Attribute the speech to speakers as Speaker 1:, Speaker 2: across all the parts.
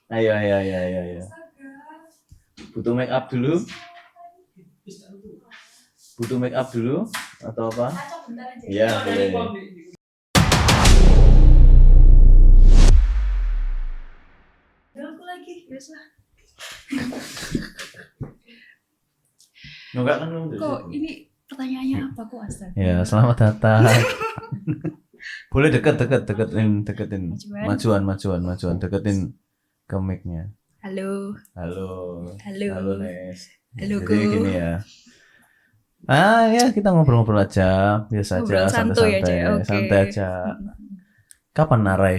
Speaker 1: Ayo. Butuh make up dulu? Butuh make up dulu atau apa? Iya, boleh.
Speaker 2: Aku lagi biasa.
Speaker 1: Enggak kan lu?
Speaker 2: Kok ini pertanyaannya apa kok astaga?
Speaker 1: Ya, selamat datang. Boleh deketin majuan deketin ke mic-nya.
Speaker 2: Halo.
Speaker 1: Halo Nes.
Speaker 2: Halo
Speaker 1: Jadi
Speaker 2: Ko.
Speaker 1: gini ya. Ya kita ngobrol-ngobrol aja, biasa
Speaker 2: Ngobrol
Speaker 1: aja,
Speaker 2: santuy
Speaker 1: santai-santai,
Speaker 2: aja, oke.
Speaker 1: santai aja. Kapan narai?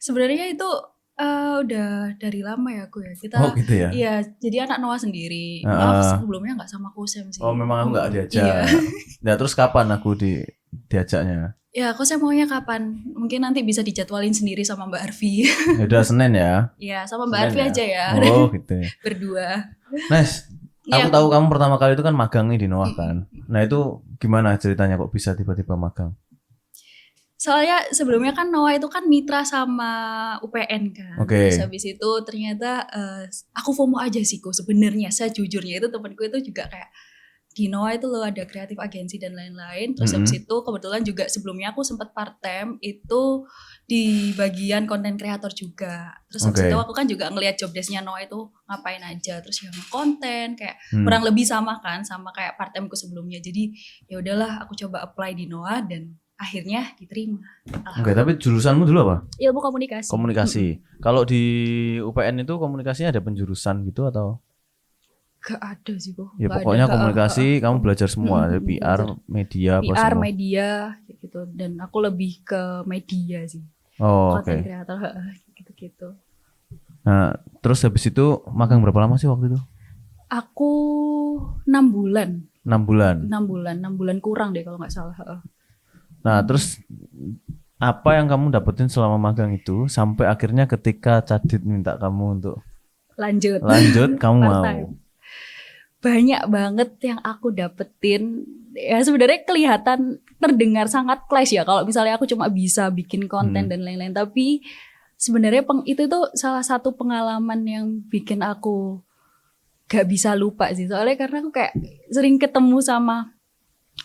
Speaker 2: Sebenarnya itu udah dari lama ya aku ya. Kita
Speaker 1: Oh gitu ya.
Speaker 2: Iya, jadi anak Noah sendiri. Maaf sebelumnya nggak sama Kosem sih.
Speaker 1: Oh memang aku nggak diajak.
Speaker 2: Iya.
Speaker 1: Nah terus kapan aku diajaknya?
Speaker 2: Ya, Kosem maunya kapan? Mungkin nanti bisa dijadwalin sendiri sama Mbak Arfi.
Speaker 1: Ya udah Senin ya.
Speaker 2: Iya, sama Mbak
Speaker 1: Senin
Speaker 2: Arfi
Speaker 1: ya?
Speaker 2: aja ya.
Speaker 1: Oh gitu.
Speaker 2: Berdua.
Speaker 1: Nes,
Speaker 2: Iya,
Speaker 1: aku tahu kamu pertama kali itu kan magang nih di Noah kan. Nah itu gimana ceritanya kok bisa tiba-tiba magang?
Speaker 2: Soalnya sebelumnya kan Noah itu kan mitra sama UPN kan.
Speaker 1: Oke.
Speaker 2: Terus habis itu ternyata aku FOMO aja sih kok sebenarnya. Sejujurnya itu temanku itu juga kayak di Noah itu loh ada kreatif agensi dan lain-lain. Terus habis itu kebetulan juga sebelumnya aku sempat part time itu di bagian konten kreator juga. Terus habis itu aku kan juga ngelihat job desk-nya Noah itu ngapain aja. Terus yang konten kayak kurang lebih sama kan sama kayak part timeku sebelumnya. Jadi ya udahlah aku coba apply di Noah dan akhirnya diterima.
Speaker 1: Oke, tapi jurusanmu dulu apa?
Speaker 2: Ilmu komunikasi.
Speaker 1: Komunikasi. Kalau di UPN itu komunikasinya ada penjurusan gitu atau?
Speaker 2: Gak ada sih kok.
Speaker 1: Ya
Speaker 2: Gak
Speaker 1: pokoknya
Speaker 2: ada,
Speaker 1: kamu belajar belajar semua dari PR, media, apa
Speaker 2: PR,
Speaker 1: semua.
Speaker 2: media gitu. Dan aku lebih ke media sih.
Speaker 1: Oh, oke.
Speaker 2: Content creator gitu-gitu.
Speaker 1: Nah, terus habis itu magang berapa lama sih waktu itu?
Speaker 2: Aku 6 bulan.
Speaker 1: 6 bulan.
Speaker 2: 6 bulan kurang deh kalau nggak salah.
Speaker 1: Nah, terus apa yang kamu dapetin selama magang itu sampai akhirnya ketika Cadit minta kamu untuk
Speaker 2: lanjut
Speaker 1: kamu mau?
Speaker 2: Banyak banget yang aku dapetin. Ya sebenarnya kelihatan terdengar sangat clash ya kalau misalnya aku cuma bisa bikin konten dan lain-lain. Tapi sebenarnya itu tuh salah satu pengalaman yang bikin aku gak bisa lupa sih. Soalnya karena aku kayak sering ketemu sama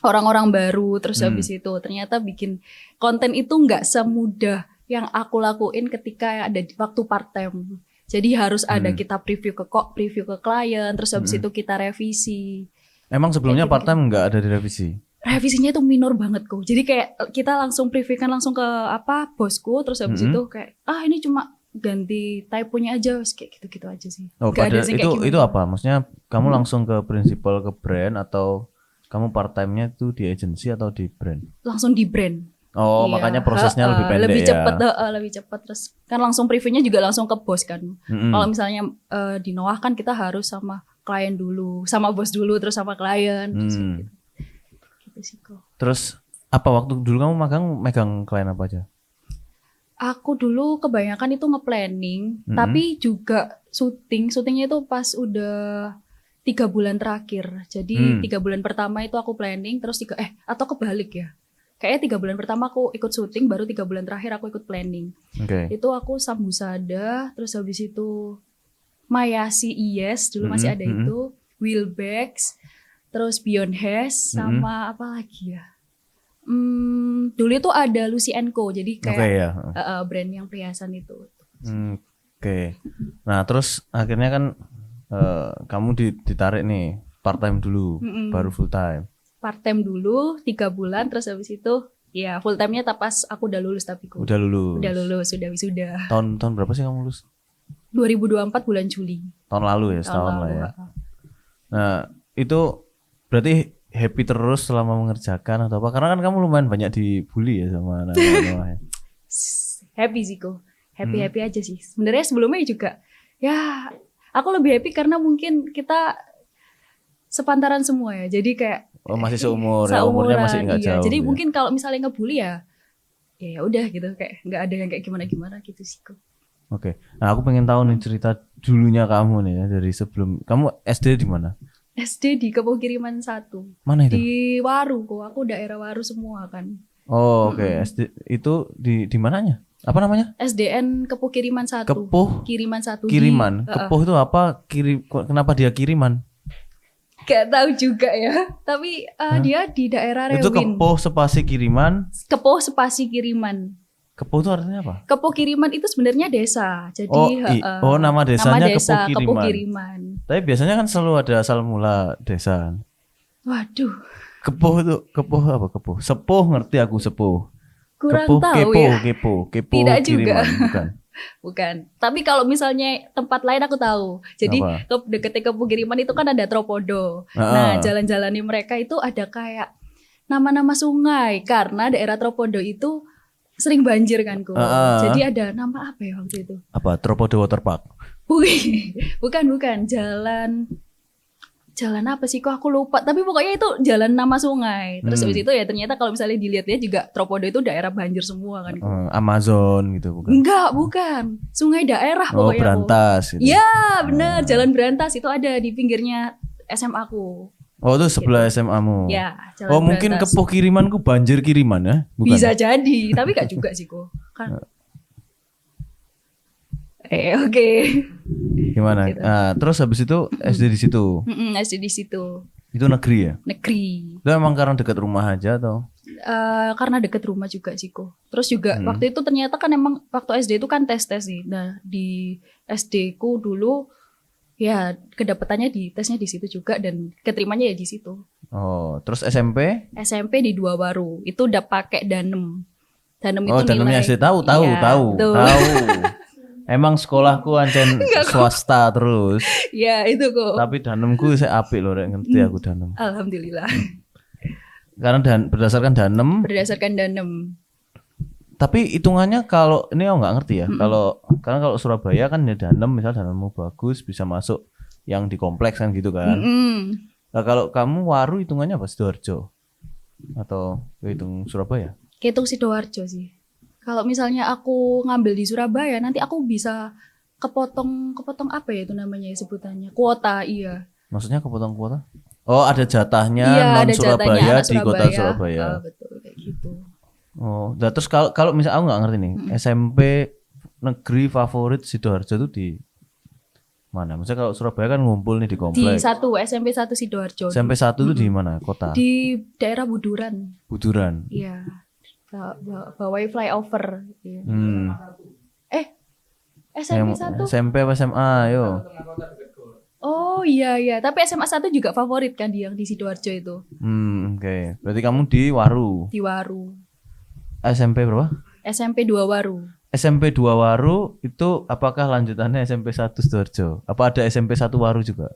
Speaker 2: orang-orang baru, terus habis itu ternyata bikin konten itu nggak semudah yang aku lakuin ketika ada di waktu part time. Jadi harus ada kita preview ke klien, terus habis itu kita revisi.
Speaker 1: Emang sebelumnya part time nggak ada direvisi?
Speaker 2: Revisinya itu minor banget kok. Jadi kayak kita langsung previewkan langsung ke bosku, terus habis itu kayak ini cuma ganti typonya aja, kayak gitu-gitu aja sih.
Speaker 1: Oh, itu apa? Maksudnya kamu langsung ke principal ke brand atau kamu part time-nya tuh di agensi atau di brand?
Speaker 2: Langsung di brand.
Speaker 1: Oh, iya. Makanya prosesnya lebih pendek
Speaker 2: lebih cepat terus kan langsung previewnya juga langsung ke bos kan. Kalau misalnya di Noah kan kita harus sama klien dulu, sama bos dulu, terus sama klien. Gitu sih kok.
Speaker 1: Terus apa waktu dulu kamu megang klien apa aja?
Speaker 2: Aku dulu kebanyakan itu nge-planning, tapi juga syutingnya itu pas udah 3 bulan terakhir. Jadi 3 bulan pertama itu aku planning, terus atau kebalik ya. Kayaknya 3 bulan pertama aku ikut syuting, baru 3 bulan terakhir aku ikut planning. Itu aku Sambusada, terus habis itu Mayasi Yes, dulu masih ada itu, Wheelbags, terus Beyond Hash, sama apa lagi ya? Dulu itu ada Lucy & Co, jadi kayak brand yang perhiasan itu.
Speaker 1: Nah terus akhirnya kan kamu ditarik nih part time dulu, baru full time.
Speaker 2: Part time dulu 3 bulan, terus habis itu ya full time-nya pas aku udah lulus tapi kok.
Speaker 1: Udah lulus,
Speaker 2: sudah wisuda.
Speaker 1: Tahun berapa sih kamu lulus?
Speaker 2: 2024 bulan Juli.
Speaker 1: Tahun lalu ya, setahun lah ya. Nah itu berarti happy terus selama mengerjakan atau apa? Karena kan kamu lumayan banyak dibully ya sama anak-anak.
Speaker 2: Happy sih kok, happy aja sih. Sebenarnya sebelumnya juga ya aku lebih happy karena mungkin kita sepantaran semua ya. Jadi kayak
Speaker 1: masih seumur ya, umurnya masih nggak jauh.
Speaker 2: Jadi mungkin kalau misalnya ngebully ya udah gitu, kayak nggak ada yang kayak gimana gitu sih kok.
Speaker 1: Oke. Nah, aku pengen tahu nih cerita dulunya kamu nih ya, dari sebelum kamu SD di mana?
Speaker 2: SD di Kebon Kiriman 1.
Speaker 1: Mana itu?
Speaker 2: Di Waru kok. Aku daerah Waru semua kan.
Speaker 1: Oh, oke. SD itu di mananya? Apa namanya?
Speaker 2: SDN Kepuh Kiriman 1.
Speaker 1: Kepuh
Speaker 2: Kiriman 1.
Speaker 1: Kiriman. Kepuh itu apa? Kenapa dia kiriman?
Speaker 2: Gak tahu juga ya. Tapi dia di daerah Rewin.
Speaker 1: Itu Kepuh spasi Kiriman.
Speaker 2: Kepuh spasi Kiriman.
Speaker 1: Kepuh itu artinya apa?
Speaker 2: Kepuh Kiriman itu sebenarnya desa. Jadi
Speaker 1: nama desanya
Speaker 2: nama desa
Speaker 1: Kepuh
Speaker 2: Kiriman.
Speaker 1: Tapi biasanya kan selalu ada asal mula desa.
Speaker 2: Waduh.
Speaker 1: Kepuh itu Kepuh apa Kepuh? Sepuh ngerti aku sepuh.
Speaker 2: Kurang
Speaker 1: Kepuh,
Speaker 2: tahu
Speaker 1: kepo
Speaker 2: Tidak
Speaker 1: Kiriman,
Speaker 2: juga.
Speaker 1: bukan.
Speaker 2: Bukan. Tapi kalau misalnya tempat lain aku tahu. Jadi deketnya Kepuh Kiriman itu kan ada Tropodo. Nah, jalan-jalannya mereka itu ada kayak nama-nama sungai karena daerah Tropodo itu sering banjir kan kok. Jadi ada nama apa ya waktu itu?
Speaker 1: Apa? Tropodo Waterpark.
Speaker 2: Bukan. Jalan apa sih kok aku lupa. Tapi pokoknya itu jalan nama sungai. Terus habis itu ya ternyata kalau misalnya dilihat-lihat juga Tropodo itu daerah banjir semua kan.
Speaker 1: Amazon gitu bukan?
Speaker 2: Enggak, bukan. Sungai daerah pokoknya.
Speaker 1: Berantas gitu.
Speaker 2: Ya, benar. Jalan Berantas itu ada di pinggirnya SMA aku.
Speaker 1: Oh, itu sebelah gitu. SMA-mu.
Speaker 2: Ya, Jalan
Speaker 1: mungkin Kepuh Kirimanku banjir kiriman ya? Bukan?
Speaker 2: Bisa jadi, tapi gak juga sih kok. Kan. Oke.
Speaker 1: Gimana?
Speaker 2: Gitu.
Speaker 1: Terus habis itu SD di situ.
Speaker 2: SD di situ.
Speaker 1: Itu negeri ya?
Speaker 2: Negeri.
Speaker 1: Itu emang karena dekat rumah aja atau?
Speaker 2: Karena dekat rumah juga sih kok. Terus juga waktu itu ternyata kan emang waktu SD itu kan tes sih. Nah di SD ku dulu ya kedapetannya di tesnya di situ juga dan keterimanya ya di situ.
Speaker 1: Oh, terus SMP?
Speaker 2: SMP di Dua Waru. Itu udah pakai Danem. Danem itu
Speaker 1: Danemnya
Speaker 2: nilai.
Speaker 1: SD tahu. Emang sekolahku ancen swasta terus.
Speaker 2: Ya itu kok.
Speaker 1: Tapi Danemku saya apik loh, ngerti aku Danem.
Speaker 2: Alhamdulillah.
Speaker 1: Karena berdasarkan Danem.
Speaker 2: Berdasarkan Danem.
Speaker 1: Tapi hitungannya kalau ini aku nggak ngerti ya. Karena kalau Surabaya kan ya Danem, misal Danemmu bagus bisa masuk yang di kompleks kan gitu kan. Nah, kalau kamu Waru hitungannya apa? Sidoarjo atau hitung Surabaya?
Speaker 2: Hitung Sidoarjo sih. Kalau misalnya aku ngambil di Surabaya, nanti aku bisa kepotong apa ya itu namanya sebutannya? Kuota, iya.
Speaker 1: Maksudnya kepotong kuota? Oh, ada jatahnya non
Speaker 2: Surabaya
Speaker 1: di kota Surabaya.
Speaker 2: Betul kayak gitu.
Speaker 1: Oh, nah terus kalau misalnya aku nggak ngerti nih, SMP negeri favorit Sidoarjo itu di mana? Maksudnya kalau Surabaya kan ngumpul nih di kompleks.
Speaker 2: Di SMP 1 Sidoarjo.
Speaker 1: SMP 1 itu di mana? Kota?
Speaker 2: Di daerah Buduran.
Speaker 1: Buduran.
Speaker 2: Iya. Bawai flyover. Iya. SMP 1?
Speaker 1: SMP apa SMA, yo.
Speaker 2: Oh iya, tapi SMA 1 juga favorit kan yang di Sidoarjo itu.
Speaker 1: Oke. Berarti kamu di Waru.
Speaker 2: Di Waru.
Speaker 1: SMP berapa?
Speaker 2: SMP 2 Waru.
Speaker 1: SMP 2 Waru itu apakah lanjutannya SMP 1 Sidoarjo? Apa ada SMP 1 Waru juga?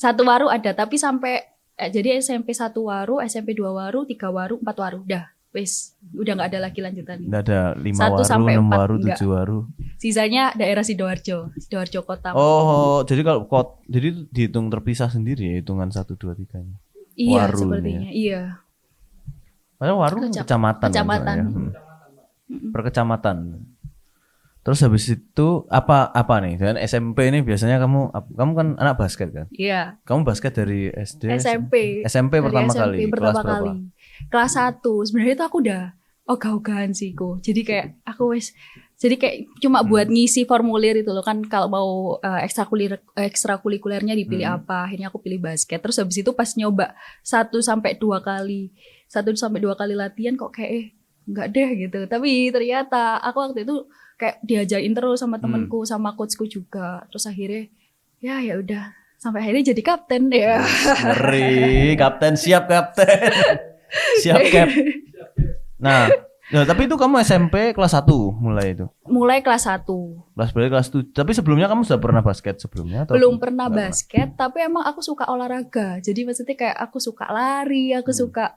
Speaker 2: 1 Waru ada, tapi sampai jadi SMP 1 Waru, SMP 2 Waru, 3 Waru, 4 Waru. Wis, udah nggak ada lagi lanjutannya.
Speaker 1: Nggak ada 5 Waru, 6 Waru, 7 Waru.
Speaker 2: Sisanya daerah Sidoarjo kota.
Speaker 1: Oh, jadi kalau jadi dihitung terpisah sendiri ya hitungan 1 2 3-nya.
Speaker 2: Iya,
Speaker 1: Waru
Speaker 2: sepertinya.
Speaker 1: Ya.
Speaker 2: Iya.
Speaker 1: Padahal Waru kecamatan.
Speaker 2: Kecamatan.
Speaker 1: Per kecamatan. Terus habis itu apa nih? Dan SMP ini biasanya kamu kan anak basket kan?
Speaker 2: Iya.
Speaker 1: Kamu basket dari SD?
Speaker 2: SMP
Speaker 1: pertama kali.
Speaker 2: Pertama kali. Kelas 1. Sebenarnya itu aku udah ogah-ogahan sih kok. Jadi kayak aku jadi kayak cuma buat ngisi formulir itu loh kan, kalau mau ekstrakurikulernya dipilih apa. Akhirnya aku pilih basket. Terus habis itu pas nyoba 1 sampai 2 kali latihan kok kayak enggak deh gitu. Tapi ternyata aku waktu itu kayak diajarin terus sama temenku, sama coachku juga. Terus akhirnya ya udah sampai akhirnya jadi kapten ya.
Speaker 1: Ngeri, kapten siap kapten. Siap Cap. Nah, tapi itu kamu SMP kelas 1 mulai itu? Mulai
Speaker 2: kelas 1.
Speaker 1: Kelas 1. Tapi sebelumnya kamu sudah pernah basket sebelumnya? Atau
Speaker 2: belum pernah basket, tapi emang aku suka olahraga. Jadi maksudnya kayak aku suka lari, aku suka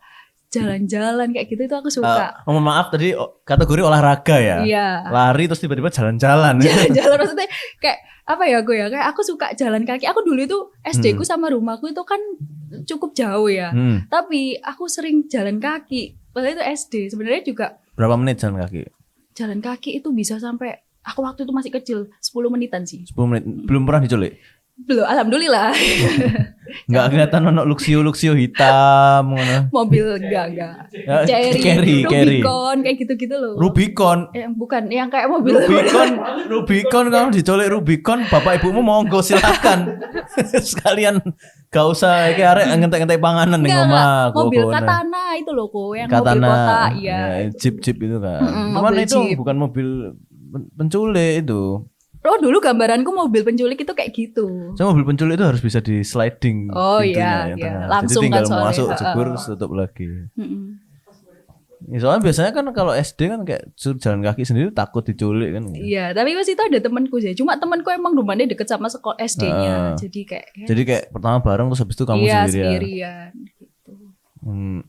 Speaker 2: jalan-jalan kayak gitu, itu aku suka.
Speaker 1: Mohon maaf tadi kategori olahraga ya?
Speaker 2: Iya.
Speaker 1: Lari terus tiba-tiba jalan-jalan.
Speaker 2: Jalan maksudnya kayak apa ya gue ya, kayak aku suka jalan kaki. Aku dulu itu SD ku sama rumahku itu kan cukup jauh ya. Tapi aku sering jalan kaki. Padahal itu SD. Sebenarnya juga.
Speaker 1: Berapa menit jalan kaki?
Speaker 2: Jalan kaki itu bisa sampai, aku waktu itu masih kecil, 10 menitan sih.
Speaker 1: 10 menit. Belum pernah diculik?
Speaker 2: Belum, alhamdulillah.
Speaker 1: Enggak kelihatan ono Luxio hitam ngono.
Speaker 2: Mobil enggak.
Speaker 1: Ya,
Speaker 2: Cherry,
Speaker 1: Carry.
Speaker 2: Rubicon kayak gitu-gitu loh.
Speaker 1: Rubicon.
Speaker 2: Bukan yang kayak mobil.
Speaker 1: Rubicon kamu dicolek Rubicon, bapak ibumu monggo silakan. Sekalian gak usah kayak arek ngentek-ngentek panganan ning omah.
Speaker 2: Mobil Katana itu loh kok, yang
Speaker 1: Katana,
Speaker 2: mobil kota, iya.
Speaker 1: Jeep itu kan. Cuman
Speaker 2: mobil
Speaker 1: itu
Speaker 2: Jeep.
Speaker 1: bukan mobil penculik itu.
Speaker 2: Oh dulu gambaranku mobil penculik itu kayak gitu.
Speaker 1: So, mobil penculik itu harus bisa di sliding
Speaker 2: Oh
Speaker 1: pintunya
Speaker 2: iya,
Speaker 1: yang
Speaker 2: iya.
Speaker 1: tengah.
Speaker 2: Langsung
Speaker 1: jadi tinggal
Speaker 2: kan soalnya.
Speaker 1: masuk jebur tutup lagi. Ya, soalnya biasanya kan kalau SD kan kayak jalan kaki sendiri takut diculik kan.
Speaker 2: Iya, tapi pas itu ada temanku sih. Cuma temanku emang rumahnya deket sama sekolah SD-nya. Jadi kayak
Speaker 1: Jadi kayak pertama bareng terus habis itu kamu
Speaker 2: iya,
Speaker 1: sendirian.
Speaker 2: sendirian gitu.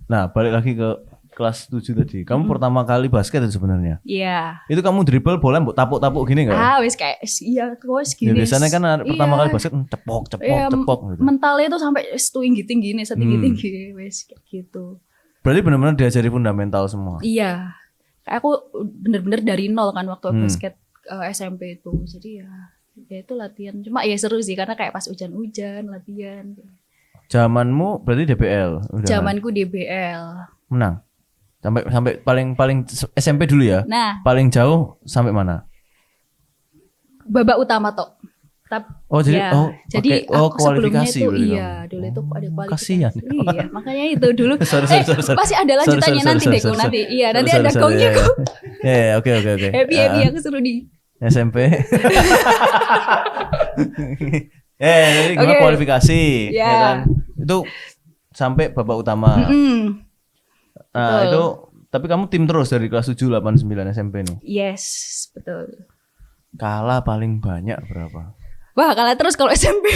Speaker 1: Nah, balik lagi ke kelas 7 tadi. Kamu pertama kali basket itu sebenarnya.
Speaker 2: Iya.
Speaker 1: Itu kamu dribble bola mbok tapuk-tapuk gini enggak?
Speaker 2: Wis kayak iya, wis
Speaker 1: Ya,
Speaker 2: gini.
Speaker 1: biasanya kan pertama
Speaker 2: Iya.
Speaker 1: kali basket cepok
Speaker 2: Iya,
Speaker 1: gitu.
Speaker 2: mentalnya tuh sampai setinggi-tinggi nih, setinggi-tinggi wis kayak gitu.
Speaker 1: Berarti benar-benar diajari fundamental semua.
Speaker 2: Iya. Kayak aku bener-bener dari nol kan waktu
Speaker 1: Hmm.
Speaker 2: basket SMP itu. Jadi ya itu latihan. Cuma ya seru sih karena kayak pas hujan-hujan latihan.
Speaker 1: Zamanmu berarti DBL udah
Speaker 2: Zamanku DBL.
Speaker 1: menang. Sampai paling SMP dulu ya.
Speaker 2: Nah,
Speaker 1: Paling jauh sampai mana?
Speaker 2: babak utama tok.
Speaker 1: Oh, jadi
Speaker 2: jadi
Speaker 1: pakai-
Speaker 2: aku sebelumnya
Speaker 1: kualifikasi
Speaker 2: itu
Speaker 1: berarti
Speaker 2: iya,
Speaker 1: kamu.
Speaker 2: dulu itu ada kualifikasi.
Speaker 1: kasihan.
Speaker 2: Iya, makanya itu dulu.
Speaker 1: Sorry.
Speaker 2: Pasti ada lanjutannya nanti deh kok nanti. Iya, nanti ada
Speaker 1: Sorry,
Speaker 2: gongnya
Speaker 1: ya,
Speaker 2: kok.
Speaker 1: ya. Oke.
Speaker 2: Happy aku suruh di.
Speaker 1: SMP. Jadi gimana
Speaker 2: Oke.
Speaker 1: kualifikasi
Speaker 2: Ya.
Speaker 1: ya kan? Itu sampai babak utama. Nah,
Speaker 2: Betul.
Speaker 1: itu tapi kamu tim terus dari kelas 7, 8, 9 SMP nih.
Speaker 2: Yes, betul.
Speaker 1: Kalah paling banyak berapa?
Speaker 2: Wah, kalah terus kalau SMP.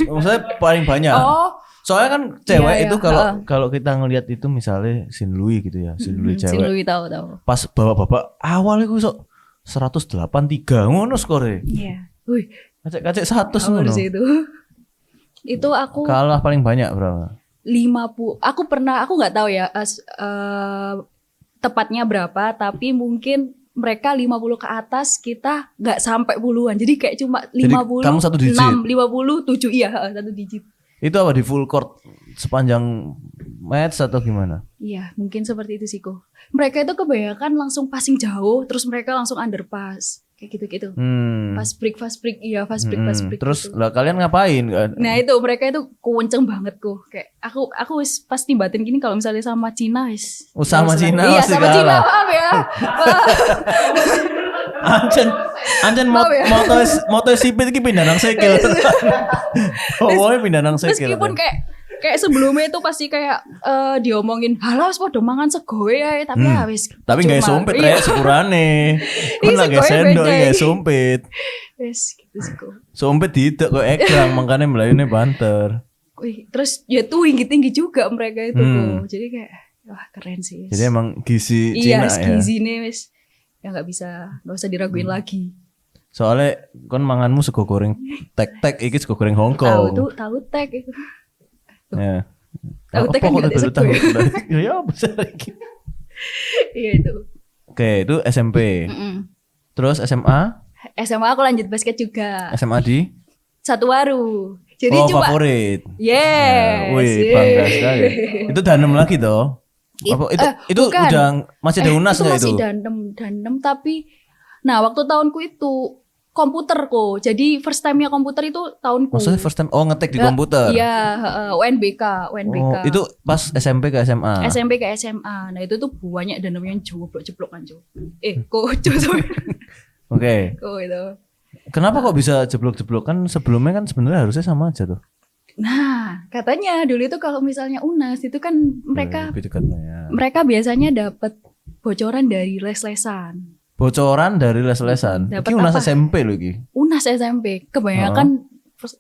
Speaker 1: Maksudnya paling banyak.
Speaker 2: Oh,
Speaker 1: Soalnya kan cewek
Speaker 2: Iya,
Speaker 1: itu
Speaker 2: iya.
Speaker 1: kalau kita ngelihat itu misalnya Sin Louis gitu ya, Sin Louis
Speaker 2: si
Speaker 1: cewek.
Speaker 2: Louis tahu.
Speaker 1: Pas babak awal itu sok 183 ngono skore.
Speaker 2: Iya. Wih,
Speaker 1: Kacek 100
Speaker 2: awal
Speaker 1: ngono.
Speaker 2: sih itu. Itu aku
Speaker 1: Kalah paling banyak berapa?
Speaker 2: 50. Aku nggak tahu ya tepatnya berapa, tapi mungkin mereka 50 ke atas, kita nggak sampai puluhan. Jadi kayak cuma 50.
Speaker 1: kamu satu digit?
Speaker 2: 6, 57 iya, satu digit.
Speaker 1: Itu apa di full court sepanjang match atau gimana?
Speaker 2: Iya, mungkin seperti itu sih kok. Mereka itu kebanyakan langsung passing jauh, terus mereka langsung underpass. Kayak gitu-gitu. Fast break, iya fast break.
Speaker 1: Terus
Speaker 2: gitu.
Speaker 1: lah kalian ngapain kan?
Speaker 2: Nah itu mereka itu kenceng banget kok. Kayak aku wis pasti batin gini kalau misalnya sama Cina wis.
Speaker 1: Sama Cina
Speaker 2: Iya
Speaker 1: pasti
Speaker 2: sama
Speaker 1: kalah.
Speaker 2: Cina, maaf ya.
Speaker 1: Anjen
Speaker 2: Maaf ya.
Speaker 1: moto sipit iki pindah nang sikil. Oh, pindah nang sikil.
Speaker 2: Meskipun kayak sebelumnya itu pasti kayak diomongin halah wis padha mangan sego ya, tapi ya wis.
Speaker 1: Tapi nggak
Speaker 2: cuma-
Speaker 1: sumpit
Speaker 2: iya.
Speaker 1: rek sepurane. Kan
Speaker 2: Iya,
Speaker 1: lagi
Speaker 2: segoe
Speaker 1: sendok
Speaker 2: beda.
Speaker 1: ya sumpit.
Speaker 2: Wis gitu sih kok.
Speaker 1: Sumpit diitek kok ekrang makanya melayune banter.
Speaker 2: Wih, terus ya tuh tinggi juga mereka itu kok. Jadi kayak wah keren sih.
Speaker 1: Jadi emang gizi
Speaker 2: iya,
Speaker 1: Cina ya.
Speaker 2: gizi nih wis ya nggak usah diraguin lagi.
Speaker 1: Soalnya kon manganmu sego goreng tek-tek iki sego goreng
Speaker 2: Tahu
Speaker 1: Hongkong.
Speaker 2: tahu tek itu.
Speaker 1: Ya.
Speaker 2: Tahu tek kan
Speaker 1: kok
Speaker 2: nggak ada
Speaker 1: baru
Speaker 2: sego ya?
Speaker 1: tahu? Ya besar lagi.
Speaker 2: Iya itu.
Speaker 1: Oke, itu SMP. Terus SMA?
Speaker 2: SMA aku lanjut basket juga.
Speaker 1: SMA di?
Speaker 2: Satu Waru. Jadi cuma
Speaker 1: favorit.
Speaker 2: yes.
Speaker 1: Wih, bangga sekali. Itu danem lagi toh? Itu
Speaker 2: bukan.
Speaker 1: udah masih ada UNAS nggak itu?
Speaker 2: Masih danem tapi nah waktu tahunku itu komputer kok. Jadi first time-nya komputer itu tahunku.
Speaker 1: Maksudnya first time ngetik di komputer?
Speaker 2: Iya, UNBK.
Speaker 1: Oh, itu pas SMP ke SMA?
Speaker 2: SMP ke SMA. Nah itu tuh banyak danemnya yang jeblok-jeblok kan Jo. Kok
Speaker 1: Oke.
Speaker 2: Kok itu.
Speaker 1: Kenapa kok bisa jeblok-jeblok? Kan sebelumnya kan sebenarnya harusnya sama aja tuh.
Speaker 2: Nah, katanya dulu itu kalau misalnya UNAS itu kan mereka
Speaker 1: Lebih dekat lah ya.
Speaker 2: mereka biasanya dapat bocoran dari les-lesan.
Speaker 1: Bocoran dari les-lesan.
Speaker 2: Dapat
Speaker 1: Iki UNAS
Speaker 2: apa?
Speaker 1: SMP loh iki.
Speaker 2: UNAS SMP kebanyakan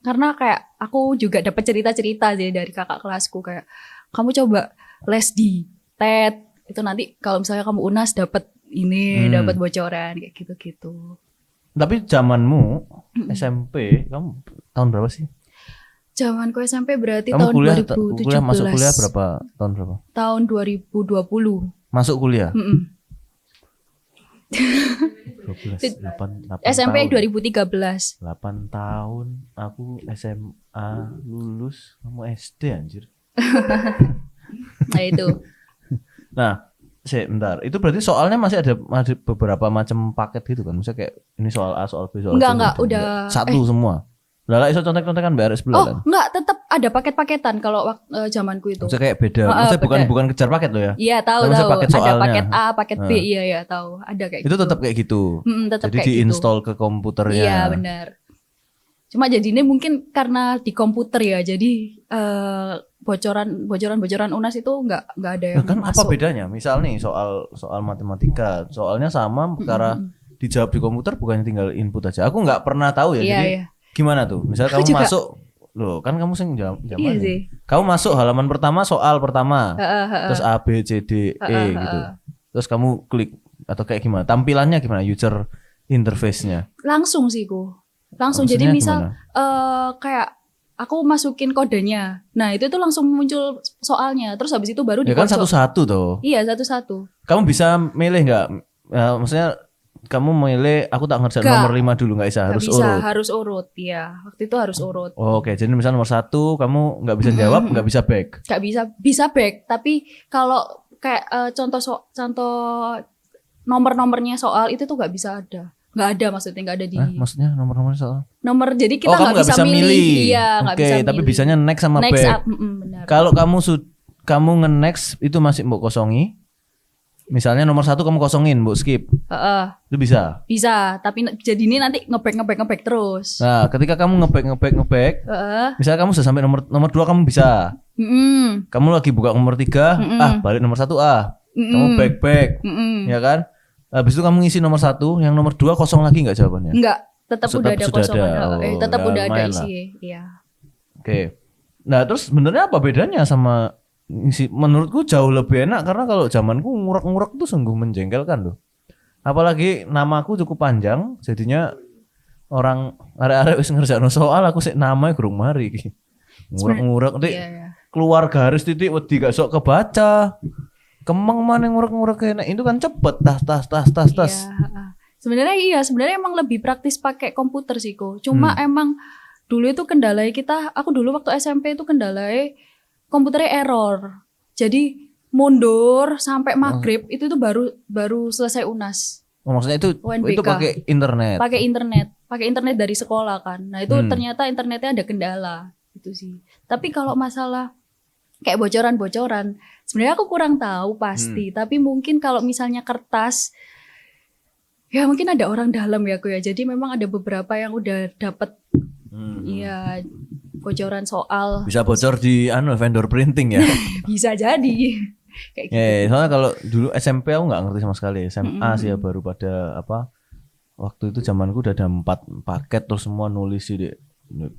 Speaker 2: karena kayak aku juga dapat cerita-cerita sih dari kakak kelasku kayak kamu coba les di TED itu nanti kalau misalnya kamu UNAS dapat ini dapat bocoran kayak gitu-gitu.
Speaker 1: Tapi zamanmu SMP, kamu tahun berapa sih?
Speaker 2: Zamanku SMP berarti
Speaker 1: Kamu
Speaker 2: tahun
Speaker 1: kuliah
Speaker 2: 2017.
Speaker 1: masuk kuliah berapa? Tahun berapa?
Speaker 2: Tahun 2020.
Speaker 1: Masuk kuliah? 12, 8
Speaker 2: SMP
Speaker 1: tahun.
Speaker 2: 2013.
Speaker 1: 8 tahun aku SMA lulus, kamu SD anjir.
Speaker 2: Nah itu.
Speaker 1: Nah, bentar. Itu berarti soalnya masih ada beberapa macam paket gitu kan. Misalnya kayak ini soal A, soal B, soal C.
Speaker 2: Enggak, udah
Speaker 1: satu semua. Lah iso contek-contekan bayar sebelah kan.
Speaker 2: Enggak, tetap ada paket-paketan kalau zamanku itu.
Speaker 1: Maksudnya kayak beda. Maksudnya bukan kejar paket loh ya.
Speaker 2: Iya, tahu.
Speaker 1: Paket
Speaker 2: ada
Speaker 1: soalnya.
Speaker 2: paket A, paket B, iya tahu. Ada kayak
Speaker 1: itu
Speaker 2: gitu.
Speaker 1: tetap kayak gitu.
Speaker 2: Tetap
Speaker 1: jadi
Speaker 2: kayak
Speaker 1: diinstal
Speaker 2: gitu.
Speaker 1: ke komputernya.
Speaker 2: Iya, benar. Cuma jadinya mungkin karena di komputer ya. Jadi bocoran UNAS itu enggak ada yang
Speaker 1: kan
Speaker 2: masuk.
Speaker 1: apa bedanya? Misal nih soal matematika, soalnya sama perkara dijawab di komputer bukannya tinggal input aja. Aku nggak pernah tahu ya. Jadi gimana tuh? Misal kamu juga masuk, loh kan kamu sing zaman
Speaker 2: iya sih.
Speaker 1: Kamu masuk halaman pertama soal pertama, terus A B C D E gitu. Terus kamu klik atau kayak gimana? Tampilannya gimana? User interface-nya?
Speaker 2: Langsung sih langsung.
Speaker 1: Maksudnya
Speaker 2: jadi misal kayak aku masukin kodenya. Nah, itu tuh langsung muncul soalnya. Terus habis itu baru
Speaker 1: ya kan satu-satu tuh.
Speaker 2: Iya, satu-satu.
Speaker 1: Kamu bisa milih nggak? Maksudnya kamu milih aku tak ngerjain nomor 5 dulu nggak bisa, harus urut.
Speaker 2: Harus urut, ya. Waktu itu harus urut.
Speaker 1: Oke, jadi misalnya nomor 1 kamu nggak bisa jawab, nggak bisa back.
Speaker 2: Nggak bisa back. Tapi kalau kayak contoh nomor-nomornya soal itu tuh nggak bisa ada. Nggak ada maksudnya, nggak ada di.
Speaker 1: Maksudnya nomor soal?
Speaker 2: Nomor, jadi kita nggak bisa milih. Iya, nggak bisa milih.
Speaker 1: Tapi bisanya next sama
Speaker 2: next
Speaker 1: back.
Speaker 2: Benar.
Speaker 1: Kalau kamu nge-next itu masih mbok kosongi. Misalnya nomor 1 kamu kosongin, mbok skip. Itu bisa.
Speaker 2: Bisa, tapi jadi ini nanti ngeback terus.
Speaker 1: Nah, ketika kamu ngeback, misalnya kamu sudah sampai nomor 2 kamu bisa. Kamu lagi buka nomor 3, balik nomor 1 kamu back, ya kan? Habis itu kamu ngisi nomor 1, yang nomor 2 kosong lagi nggak jawabannya?
Speaker 2: Enggak, tetap udah ada kosongan. Tetap udah ada isi, iya.
Speaker 1: Oke. Nah, terus sebenarnya apa bedanya sama menurutku jauh lebih enak karena kalau zamanku ngurek-ngurek tuh sungguh menjengkelkan loh. Apalagi namaku cukup panjang, jadinya orang arek-arek wis ngerjakno soal aku sik namae gurung mari iki. Ngurek-ngurek nanti keluar garis titik wedi gak sok kebaca. Kemeng mana ngurek-ngurek enak itu kan cepet tas.
Speaker 2: Sebenarnya emang lebih praktis pakai komputer sih kok. Cuma emang dulu itu kendalanya aku dulu waktu SMP itu kendalanya komputernya error. Jadi mundur sampai maghrib itu tuh baru selesai UNAS.
Speaker 1: Maksudnya itu pakai internet.
Speaker 2: Pakai internet dari sekolah kan. Nah, itu ternyata internetnya ada kendala gitu sih. Tapi kalau masalah kayak bocoran-bocoran, sebenarnya aku kurang tahu pasti, tapi mungkin kalau misalnya kertas ya mungkin ada orang dalam ya aku ya. Jadi memang ada beberapa yang udah dapat iya bocoran soal.
Speaker 1: Bisa bocor di vendor printing ya.
Speaker 2: Bisa jadi. Kayak gitu.
Speaker 1: Soalnya kalau dulu SMP aku nggak ngerti sama sekali. SMA sih ya baru pada waktu itu zamanku udah ada 4 paket terus semua nulis di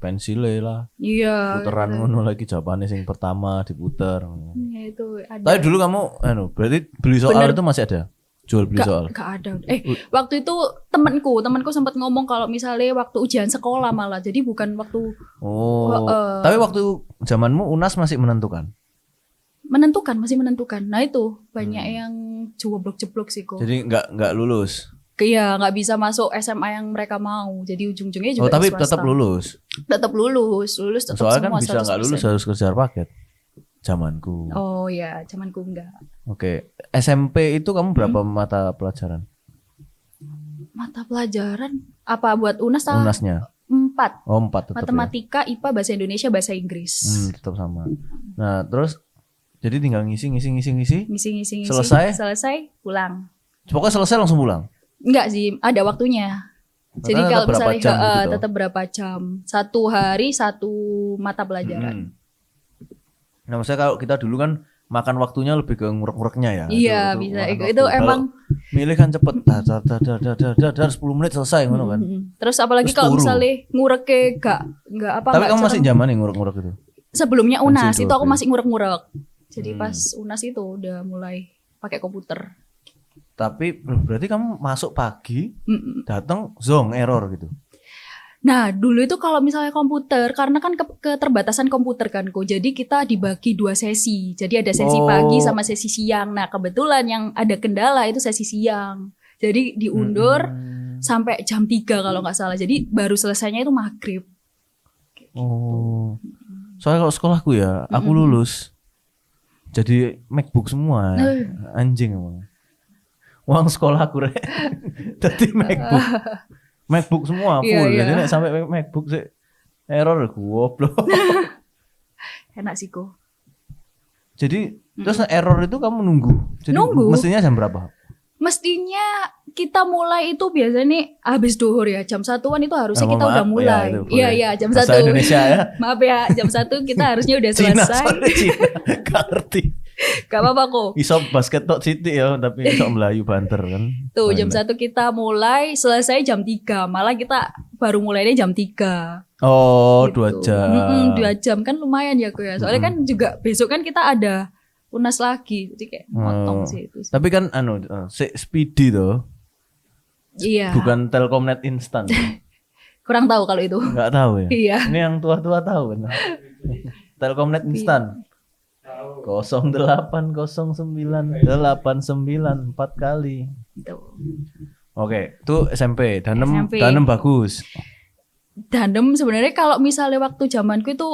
Speaker 1: pensile lah.
Speaker 2: Iya.
Speaker 1: Puteran ngono lagi jawabannya yang pertama diputer.
Speaker 2: Ya itu ada.
Speaker 1: Tapi dulu kamu berarti beli soal itu masih ada? Jual beli soal?
Speaker 2: Gak ada. Waktu itu temanku sempat ngomong kalau misalnya waktu ujian sekolah malah. Jadi bukan waktu.
Speaker 1: Tapi waktu zamanmu UNAS masih menentukan?
Speaker 2: Masih menentukan. Nah itu banyak yang jeblok sih kok.
Speaker 1: Jadi nggak lulus?
Speaker 2: Iya, nggak bisa masuk SMA yang mereka mau. Jadi ujung-ujungnya juga
Speaker 1: tapi tetap lulus?
Speaker 2: Tetap lulus tetap
Speaker 1: soalnya
Speaker 2: semua.
Speaker 1: Soalnya kan bisa nggak lulus harus kejar paket. Zamanku.
Speaker 2: Oh ya, zamanku enggak.
Speaker 1: Oke. SMP itu kamu berapa mata pelajaran?
Speaker 2: Mata pelajaran? Apa buat UNAS?
Speaker 1: UNASnya?
Speaker 2: 4.
Speaker 1: Oh 4 tetap.
Speaker 2: Matematika, ya? IPA, bahasa Indonesia, bahasa Inggris.
Speaker 1: Tetap sama. Nah terus jadi tinggal ngisi.
Speaker 2: Selesai, pulang.
Speaker 1: Pokoknya selesai langsung pulang?
Speaker 2: Enggak sih, ada waktunya. Jadi kalau misalnya
Speaker 1: gitu
Speaker 2: tetap berapa jam? 1 hari 1 mata pelajaran.
Speaker 1: Nah maksudnya kalau kita dulu kan makan waktunya lebih ke ngurek-ngureknya ya.
Speaker 2: Iya bisa. Itu emang
Speaker 1: milih kan cepet. Dar 10 menit selesai ngono kan.
Speaker 2: Terus apalagi kalau misalnya ngurek nggak apa.
Speaker 1: Tapi kamu masih zaman nih ngurek-ngurek itu?
Speaker 2: Sebelumnya UNAS itu aku masih ngurek-ngurek. Jadi pas UNAS itu udah mulai pakai komputer.
Speaker 1: Tapi berarti kamu masuk pagi, datang zong error gitu.
Speaker 2: Nah dulu itu kalau misalnya komputer, karena kan keterbatasan komputer kan kok, jadi kita dibagi 2 sesi. Jadi ada sesi pagi sama sesi siang. Nah kebetulan yang ada kendala itu sesi siang. Jadi diundur sampai jam 3 kalau nggak salah. Jadi baru selesainya itu maghrib.
Speaker 1: Oh. Soalnya kalau sekolahku ya, aku lulus jadi MacBook semua. Anjing emang. Uang sekolah aku rek. Jadi MacBook. MacBook semua full.
Speaker 2: Iya,
Speaker 1: Jadi
Speaker 2: iya.
Speaker 1: nek sampai MacBook sih error goblok.
Speaker 2: Enak sih kok.
Speaker 1: Jadi terus error itu kamu nunggu. Jadi
Speaker 2: Nunggu.
Speaker 1: mestinya jam berapa?
Speaker 2: Mestinya kita mulai itu biasanya nih habis duhur ya, jam 1-an itu harusnya kita
Speaker 1: Maaf,
Speaker 2: udah mulai.
Speaker 1: ya, itu
Speaker 2: Iya
Speaker 1: boleh.
Speaker 2: iya jam
Speaker 1: Bahasa
Speaker 2: 1.
Speaker 1: Indonesia ya.
Speaker 2: Maaf ya, jam 1 kita harusnya udah
Speaker 1: Cina,
Speaker 2: selesai.
Speaker 1: sorry Cina. Gak ngerti.
Speaker 2: Gak apa-apa kok.
Speaker 1: Iso basket tok Siti ya, tapi iso Melayu banter kan.
Speaker 2: Tuh jam 1 kita mulai, selesai jam 3. Malah kita baru mulainya jam 3.
Speaker 1: Oh,
Speaker 2: Gitu.
Speaker 1: 2 jam.
Speaker 2: 2 jam kan lumayan ya kok ya. Soalnya kan juga besok kan kita ada unas lagi. Jadi kayak motong sih itu sih.
Speaker 1: Tapi kan speedy tuh.
Speaker 2: Iya.
Speaker 1: Bukan Telkomnet instan.
Speaker 2: Kurang tahu kalau itu.
Speaker 1: Enggak tahu ya.
Speaker 2: Iya.
Speaker 1: Ini yang tua-tua tahu kan. Telkomnet instan. 0809 89 4 kali.
Speaker 2: Tuh.
Speaker 1: Oke, itu SMP. Danem
Speaker 2: SMP.
Speaker 1: Danem bagus.
Speaker 2: Danem sebenarnya kalau misalnya waktu zamanku itu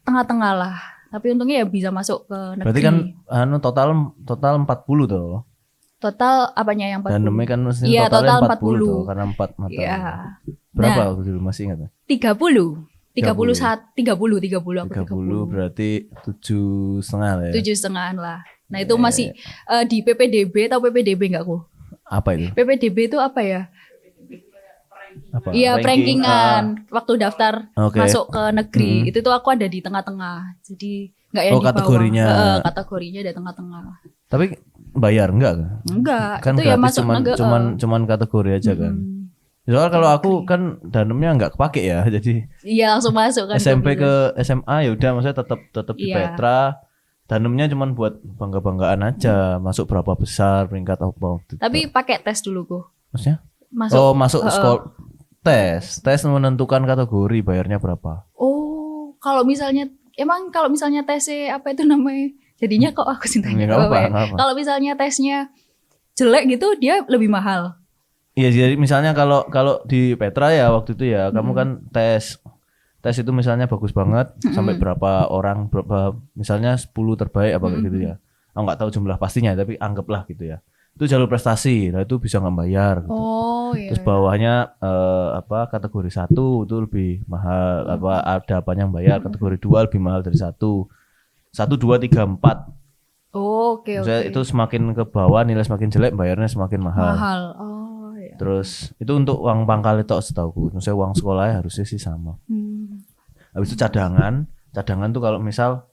Speaker 2: tengah-tengah lah. Tapi untungnya ya bisa masuk ke negeri.
Speaker 1: Berarti kan total 40 tuh.
Speaker 2: Total apanya yang 40?
Speaker 1: Danemnya kan mesti
Speaker 2: Iya,
Speaker 1: totalnya
Speaker 2: total
Speaker 1: 40 tuh
Speaker 2: 40.
Speaker 1: karena 4 mata.
Speaker 2: Iya.
Speaker 1: Berapa
Speaker 2: Nah.
Speaker 1: waktu dulu masih ingat?
Speaker 2: 30. 30 aku
Speaker 1: 30 berarti 7,5 lah ya.
Speaker 2: 7,5 lah. Nah itu masih di PPDB, tahu PPDB nggak aku?
Speaker 1: Apa itu?
Speaker 2: PPDB itu apa ya?
Speaker 1: Apa?
Speaker 2: Iya
Speaker 1: Ranking,
Speaker 2: rankingan waktu daftar
Speaker 1: Oke.
Speaker 2: masuk ke negeri. Itu tuh aku ada di tengah-tengah. Jadi nggak yang
Speaker 1: Oh,
Speaker 2: di bawah.
Speaker 1: kategorinya.
Speaker 2: Kategorinya ada tengah-tengah.
Speaker 1: Tapi bayar enggak kan?
Speaker 2: Enggak,
Speaker 1: Kan
Speaker 2: itu ya
Speaker 1: gratis
Speaker 2: masuk negeri.
Speaker 1: cuman kategori aja kan. Soalnya kalau aku kan danemnya enggak kepake ya. Jadi
Speaker 2: Iya langsung masuk kan.
Speaker 1: SMP
Speaker 2: kemudian.
Speaker 1: ke SMA ya udah maksudnya tetap di
Speaker 2: Iya.
Speaker 1: Petra. Danemnya cuman buat bangga-banggaan aja. Masuk berapa besar peringkat apa.
Speaker 2: Tapi pakai tes dulu kok.
Speaker 1: Maksudnya?
Speaker 2: Masuk.
Speaker 1: Masuk sekolah tes menentukan kategori bayarnya berapa.
Speaker 2: Oh, kalau misalnya tesnya apa itu namanya? Jadinya kok aku sih tanya.
Speaker 1: Nggak apa-apa,
Speaker 2: ya?
Speaker 1: nggak apa.
Speaker 2: Kalau misalnya tesnya jelek gitu dia lebih mahal.
Speaker 1: Iya, jadi misalnya kalau di Petra ya waktu itu ya kamu kan tes itu misalnya bagus banget sampai berapa orang misalnya 10 terbaik apa kayak gitu ya. Aku nggak tahu jumlah pastinya tapi anggaplah gitu ya. Itu jalur prestasi, nah itu bisa nggak bayar. Gitu.
Speaker 2: Oh iya.
Speaker 1: Terus bawahnya kategori 1 itu lebih mahal ada apanya yang bayar, kategori 2 lebih mahal dari 1. 1 2 3 4.
Speaker 2: Oh, oke.
Speaker 1: Misalnya itu semakin ke bawah nilai semakin jelek bayarnya semakin mahal.
Speaker 2: Mahal. Oh iya.
Speaker 1: Terus itu untuk uang pangkal itu setauku. Maksudnya uang sekolahnya harusnya sih sama. Habis itu cadangan tuh kalau misal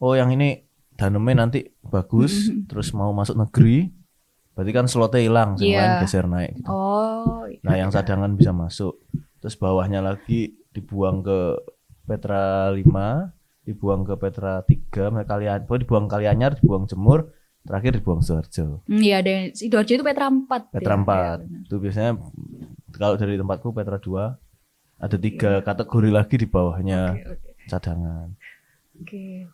Speaker 1: yang ini danemnya nanti bagus terus mau masuk negeri berarti kan slotnya hilang yang lain geser naik gitu.
Speaker 2: Oh. Iya.
Speaker 1: Nah, yang cadangan bisa masuk. Terus bawahnya lagi dibuang ke Petra 5, dibuang ke Petra 3, dibuang Kalianyar, dibuang Jemur, terakhir dibuang Sidoarjo.
Speaker 2: Iya, ada Sidoarjo itu Petra 4.
Speaker 1: Petra
Speaker 2: ya,
Speaker 1: 4.
Speaker 2: ya,
Speaker 1: Itu biasanya kalau dari tempatku Petra 2 ada 3 kategori lagi di bawahnya cadangan.
Speaker 2: Oke.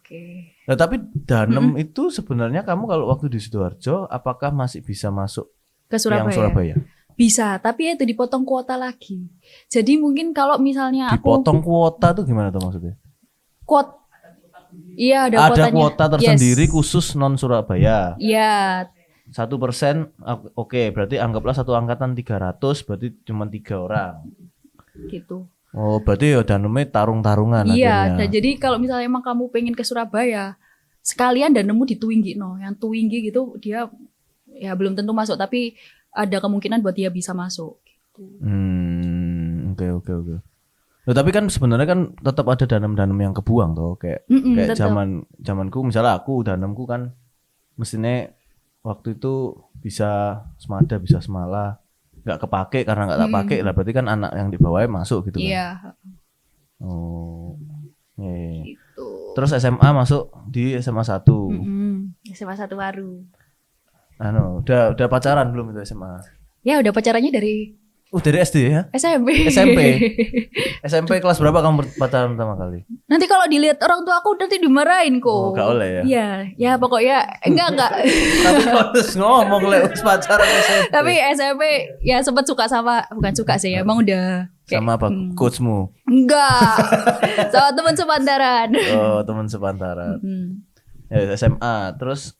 Speaker 1: Nah, tapi Danem itu sebenarnya kamu kalau waktu di Sidoarjo apakah masih bisa masuk
Speaker 2: Ke
Speaker 1: yang Surabaya?
Speaker 2: Bisa, tapi itu dipotong kuota lagi. Jadi mungkin kalau misalnya
Speaker 1: Dipotong kuota tuh gimana tuh maksudnya?
Speaker 2: Iya ada
Speaker 1: Ada
Speaker 2: kuotanya.
Speaker 1: kuota tersendiri
Speaker 2: Yes.
Speaker 1: khusus non Surabaya.
Speaker 2: Iya.
Speaker 1: 1%, oke, berarti anggaplah satu angkatan 300, berarti cuma 3 orang.
Speaker 2: Gitu.
Speaker 1: Oh, berarti ya Danemnya tarung-tarungan
Speaker 2: Iya,
Speaker 1: akhirnya.
Speaker 2: nah jadi kalau misalnya emang kamu pengen ke Surabaya, sekalian dan nemu di Tuwinggi no. Yang Tuwinggi gitu dia ya belum tentu masuk, tapi ada kemungkinan buat dia bisa masuk. Gitu.
Speaker 1: Oke. Loh, tapi kan sebenarnya kan tetap ada danem-danem yang kebuang tuh kayak
Speaker 2: tetap.
Speaker 1: zamanku misalnya aku danemku kan mestinya waktu itu bisa Semada bisa Semala nggak kepake karena nggak tak pakai lah berarti kan anak yang di bawahnya masuk gitu kan.
Speaker 2: Iya.
Speaker 1: Oh. Iya.
Speaker 2: Gitu.
Speaker 1: Terus SMA masuk di SMA 1.
Speaker 2: SMA 1 baru.
Speaker 1: Udah pacaran belum itu SMA?
Speaker 2: Ya udah pacarannya dari
Speaker 1: Dari SD ya?
Speaker 2: SMP.
Speaker 1: SMP kelas berapa kamu pacaran pertama kali?
Speaker 2: Nanti kalau dilihat orang tua aku nanti dimarahin kok.
Speaker 1: Oh, gak oleh ya?
Speaker 2: Iya, ya pokoknya enggak.
Speaker 1: Tapi harus ngomong lewat pacaran SMP.
Speaker 2: Tapi SMP ya sempat suka bukan suka sih, emang udah
Speaker 1: sama apa? Coachmu?
Speaker 2: Enggak. Sama teman sepantaran.
Speaker 1: Oh, teman sepantaran. Ya, SMA. Terus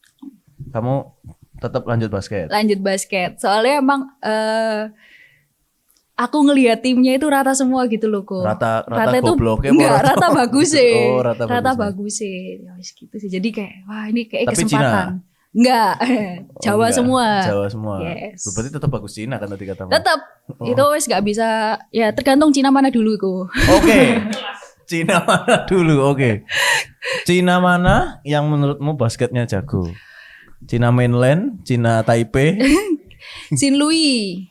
Speaker 1: kamu tetap lanjut basket?
Speaker 2: Lanjut basket. Soalnya emang aku ngelihat timnya itu rata semua gitu loh kok.
Speaker 1: Rata
Speaker 2: itu
Speaker 1: gobloknya
Speaker 2: enggak, rata bagus sih.
Speaker 1: Oh, rata
Speaker 2: bagus sih. Ya wis gitu sih. Jadi kayak wah ini kayak
Speaker 1: tapi
Speaker 2: kesempatan.
Speaker 1: Cina?
Speaker 2: Enggak. Jawa
Speaker 1: enggak.
Speaker 2: semua.
Speaker 1: Jawa semua.
Speaker 2: Yes.
Speaker 1: Berarti tetap bagus Cina kan tadi katamu?
Speaker 2: Tetap. Itu wis enggak bisa ya tergantung Cina mana dulu kok.
Speaker 1: Oke. Cina mana dulu? Oke. Cina mana yang menurutmu basketnya jago? Cina mainland, Cina Taipei,
Speaker 2: Sin Louis.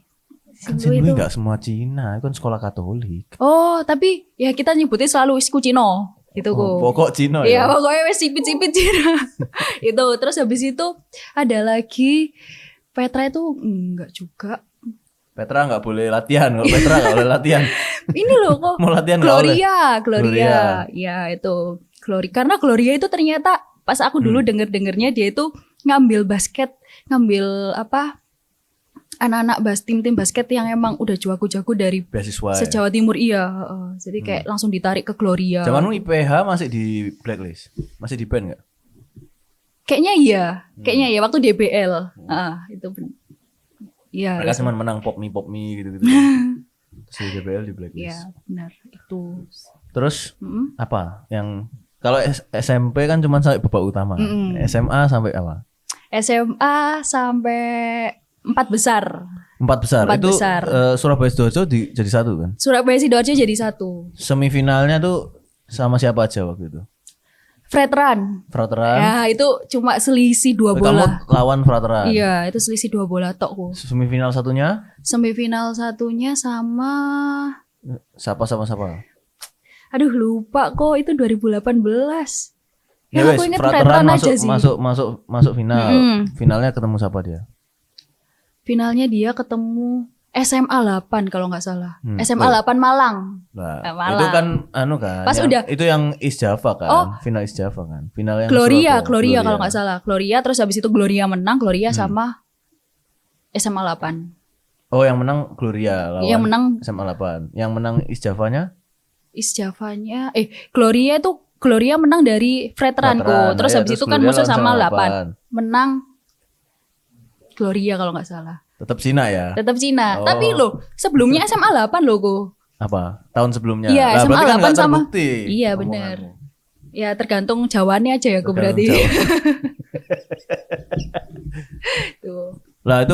Speaker 1: Kan Sin Louis enggak semua Cina, itu kan sekolah Katolik.
Speaker 2: Oh, tapi ya kita nyebutnya selalu isku Cino. Itu kok.
Speaker 1: Pokok Cina
Speaker 2: ya. Iya,
Speaker 1: ya.
Speaker 2: pokoknya wes sipit-sipit Cina. Itu terus habis itu ada lagi Petra itu enggak juga.
Speaker 1: Petra enggak boleh latihan, kalau Petra enggak boleh latihan.
Speaker 2: Ini loh kok.
Speaker 1: Mau latihan enggak boleh.
Speaker 2: Gloria. Ya, itu Gloria. Karena Gloria itu ternyata pas aku dulu denger-dengernya dia itu ngambil anak-anak tim basket yang emang udah jago-jago dari
Speaker 1: beasiswa
Speaker 2: se-Jawa Timur iya. Jadi kayak langsung ditarik ke Gloria.
Speaker 1: Zamanmu IPH masih di blacklist? Masih di ban enggak?
Speaker 2: Kayaknya iya. Waktu DBL. Itu iya.
Speaker 1: Mereka cuma menang pop mie gitu-gitu. Terus di DBL di blacklist.
Speaker 2: Iya, benar. Itu.
Speaker 1: Terus apa yang kalau SMP kan cuma sampai babak utama. SMA sampai apa?
Speaker 2: SMA sampai 4 besar.
Speaker 1: 4 besar. Itu
Speaker 2: besar.
Speaker 1: Surabaya Sidoarjo jadi satu kan?
Speaker 2: Surabaya Sidoarjo jadi satu.
Speaker 1: Semifinalnya tuh sama siapa aja waktu itu?
Speaker 2: Frateran. Ya itu cuma selisih 2 bola.
Speaker 1: Kamu lawan Frateran.
Speaker 2: Iya itu selisih 2 bola tok kok.
Speaker 1: Semifinal satunya?
Speaker 2: Semifinal satunya sama
Speaker 1: Siapa?
Speaker 2: Aduh lupa kok itu 2018.
Speaker 1: Ya
Speaker 2: aku ingat
Speaker 1: Frateran
Speaker 2: aja sih.
Speaker 1: masuk final. Finalnya ketemu siapa dia?
Speaker 2: Finalnya dia ketemu SMA 8 kalau nggak salah. SMA 8 Malang.
Speaker 1: Malang. Itu kan
Speaker 2: Pas udah
Speaker 1: itu yang East Java kan, final East Java kan. Final yang
Speaker 2: Gloria kalau nggak salah. Gloria terus habis itu Gloria menang, Gloria sama SMA 8.
Speaker 1: Oh, yang menang Gloria lawan
Speaker 2: yang menang
Speaker 1: SMA 8. Yang menang East Javanya?
Speaker 2: East Javanya Gloria menang dari Veteranku. Terus habis itu kan musuh sama 8. Menang Gloria kalau nggak salah.
Speaker 1: Tetap Cina ya?
Speaker 2: Tetap Cina. Tapi loh, sebelumnya SMA 8 loh kok.
Speaker 1: Apa? Tahun sebelumnya?
Speaker 2: Iya, SMA
Speaker 1: kan
Speaker 2: 8 sama.
Speaker 1: terbukti,
Speaker 2: Iya benar. Ya tergantung jawabannya aja ya gue berarti. Tuh.
Speaker 1: Lah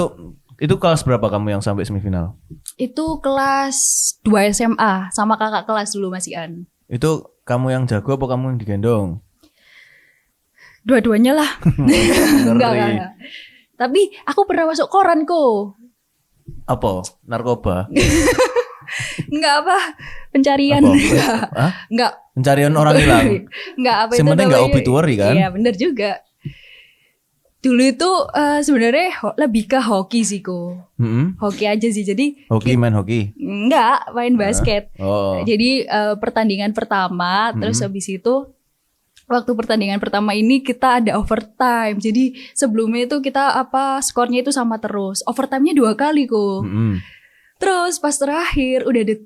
Speaker 1: itu kelas berapa kamu yang sampai semifinal?
Speaker 2: Itu kelas 2 SMA sama kakak kelas dulu masih An.
Speaker 1: Itu kamu yang jago apa kamu yang digendong?
Speaker 2: Dua-duanya lah. Enggak. Tapi aku pernah masuk koran kok.
Speaker 1: Apa? Narkoba?
Speaker 2: Enggak apa? Pencarian. Enggak.
Speaker 1: Pencarian orang hilang.
Speaker 2: Enggak apa itu.
Speaker 1: Sebenarnya enggak obituary kan?
Speaker 2: Iya, benar juga. Dulu itu sebenarnya lebih ke hoki sih kok. Hoki aja sih. Jadi
Speaker 1: main hoki?
Speaker 2: Enggak, main basket. Jadi pertandingan pertama terus habis itu waktu pertandingan pertama ini kita ada overtime. Jadi sebelumnya itu kita skornya itu sama terus. Overtime-nya 2 kali kok. Terus pas terakhir udah 2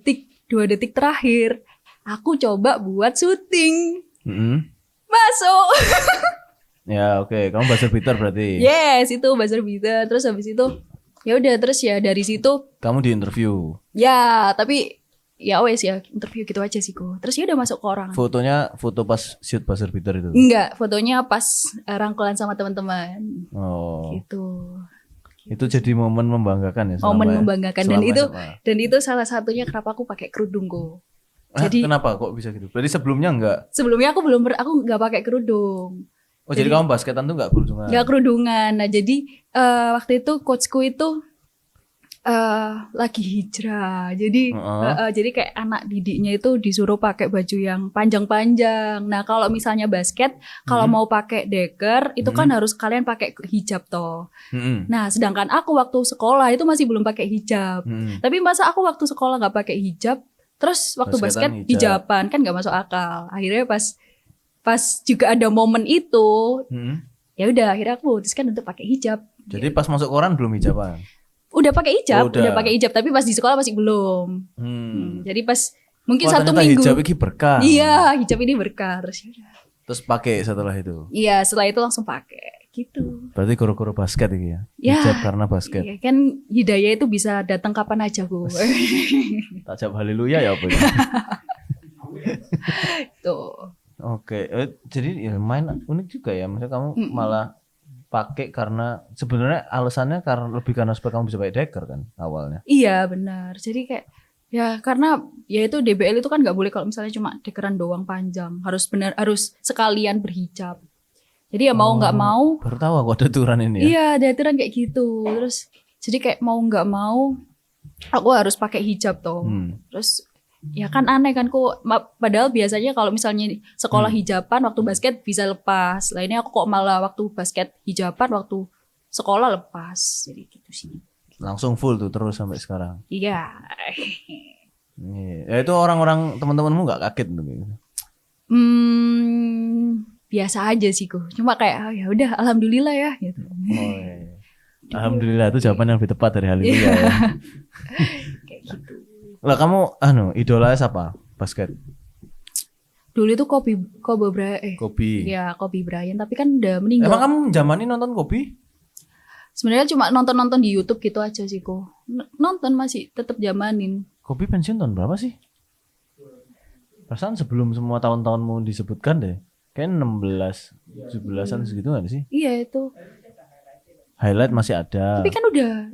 Speaker 2: detik terakhir aku coba buat syuting. Masuk.
Speaker 1: Ya oke. Kamu buzzer beater berarti.
Speaker 2: Yes, itu buzzer beater. Terus habis itu ya udah terus ya dari situ
Speaker 1: kamu di interview.
Speaker 2: Ya, tapi ya wes ya interview gitu aja sih kok. Terus ya udah masuk ke orang.
Speaker 1: Fotonya foto pas shoot buzzer beater itu?
Speaker 2: Enggak, fotonya pas rangkulan sama teman-teman.
Speaker 1: Oh.
Speaker 2: Gitu.
Speaker 1: Itu jadi momen membanggakan ya.
Speaker 2: Momen membanggakan dan itu salah satunya kenapa aku pakai kerudung kok. Jadi
Speaker 1: kenapa kok bisa gitu? Berarti sebelumnya enggak?
Speaker 2: Sebelumnya aku enggak pakai kerudung.
Speaker 1: Oh jadi kamu basketan tuh enggak kerudungan?
Speaker 2: Enggak kerudungan. Nah jadi waktu itu coachku itu lagi hijrah. Jadi kayak anak didiknya itu disuruh pakai baju yang panjang-panjang. Nah, kalau misalnya basket, kalau mau pakai deker itu kan harus kalian pakai hijab toh. Nah, sedangkan aku waktu sekolah itu masih belum pakai hijab. Tapi masa aku waktu sekolah nggak pakai hijab, terus waktu basket hijaban kan nggak masuk akal. Akhirnya pas juga ada momen itu, ya udah akhirnya aku putuskan untuk pakai hijab.
Speaker 1: Jadi pas masuk koran belum hijaban?
Speaker 2: Udah pakai hijab, tapi pas di sekolah masih belum. Jadi pas mungkin 1 minggu.
Speaker 1: Hijab ini berkah.
Speaker 2: Iya, hijab ini berkah
Speaker 1: terus pakai setelah itu.
Speaker 2: Iya, setelah itu langsung pakai gitu.
Speaker 1: Berarti koro-koro basket ini ya. Hijab karena basket.
Speaker 2: Iya, kan hidayah itu bisa datang kapan aja kok.
Speaker 1: Tajab haleluya ya apa ya?
Speaker 2: Tuh.
Speaker 1: Oke, jadi ya main unik juga ya. Maksudnya kamu malah pakai karena sebenarnya alasannya karena supaya kamu bisa pakai deker kan awalnya.
Speaker 2: Iya benar. Jadi kayak ya karena ya itu DBL itu kan nggak boleh kalau misalnya cuma dekeran doang panjang. Harus sekalian berhijab. Jadi ya mau nggak mau.
Speaker 1: Baru tahu aku ada aturan ini ya.
Speaker 2: Iya ada aturan kayak gitu. Terus jadi kayak mau nggak mau aku harus pakai hijab toh. Terus ya kan aneh kan kok, padahal biasanya kalau misalnya sekolah hijaban waktu basket bisa lepas. Lah ini aku kok malah waktu basket hijaban waktu sekolah lepas. Jadi gitu sih.
Speaker 1: Langsung full tuh terus sampai sekarang.
Speaker 2: Iya.
Speaker 1: Ya itu orang-orang teman-temanmu nggak kaget tuh gitu.
Speaker 2: Biasa aja sih kok. Cuma kayak ya udah alhamdulillah ya gitu.
Speaker 1: Alhamdulillah itu jawaban yang lebih tepat dari haleluya ya.
Speaker 2: Kayak gitu.
Speaker 1: Lah kamu idolanya siapa basket?
Speaker 2: Dulu itu Kobe Bryant.
Speaker 1: Kobe.
Speaker 2: Ya, Kobe Bryant, tapi kan udah meninggal.
Speaker 1: Emang kamu zaman ini nonton Kobe?
Speaker 2: Sebenarnya cuma nonton di YouTube gitu aja sih kok. Nonton masih tetap zamanin.
Speaker 1: Kobe pensiun tahun berapa sih? Perasaan sebelum semua tahun-tahunmu disebutkan deh. Kayak 16, 17-an segitu enggak sih?
Speaker 2: Iya itu.
Speaker 1: Highlight masih ada.
Speaker 2: Tapi kan udah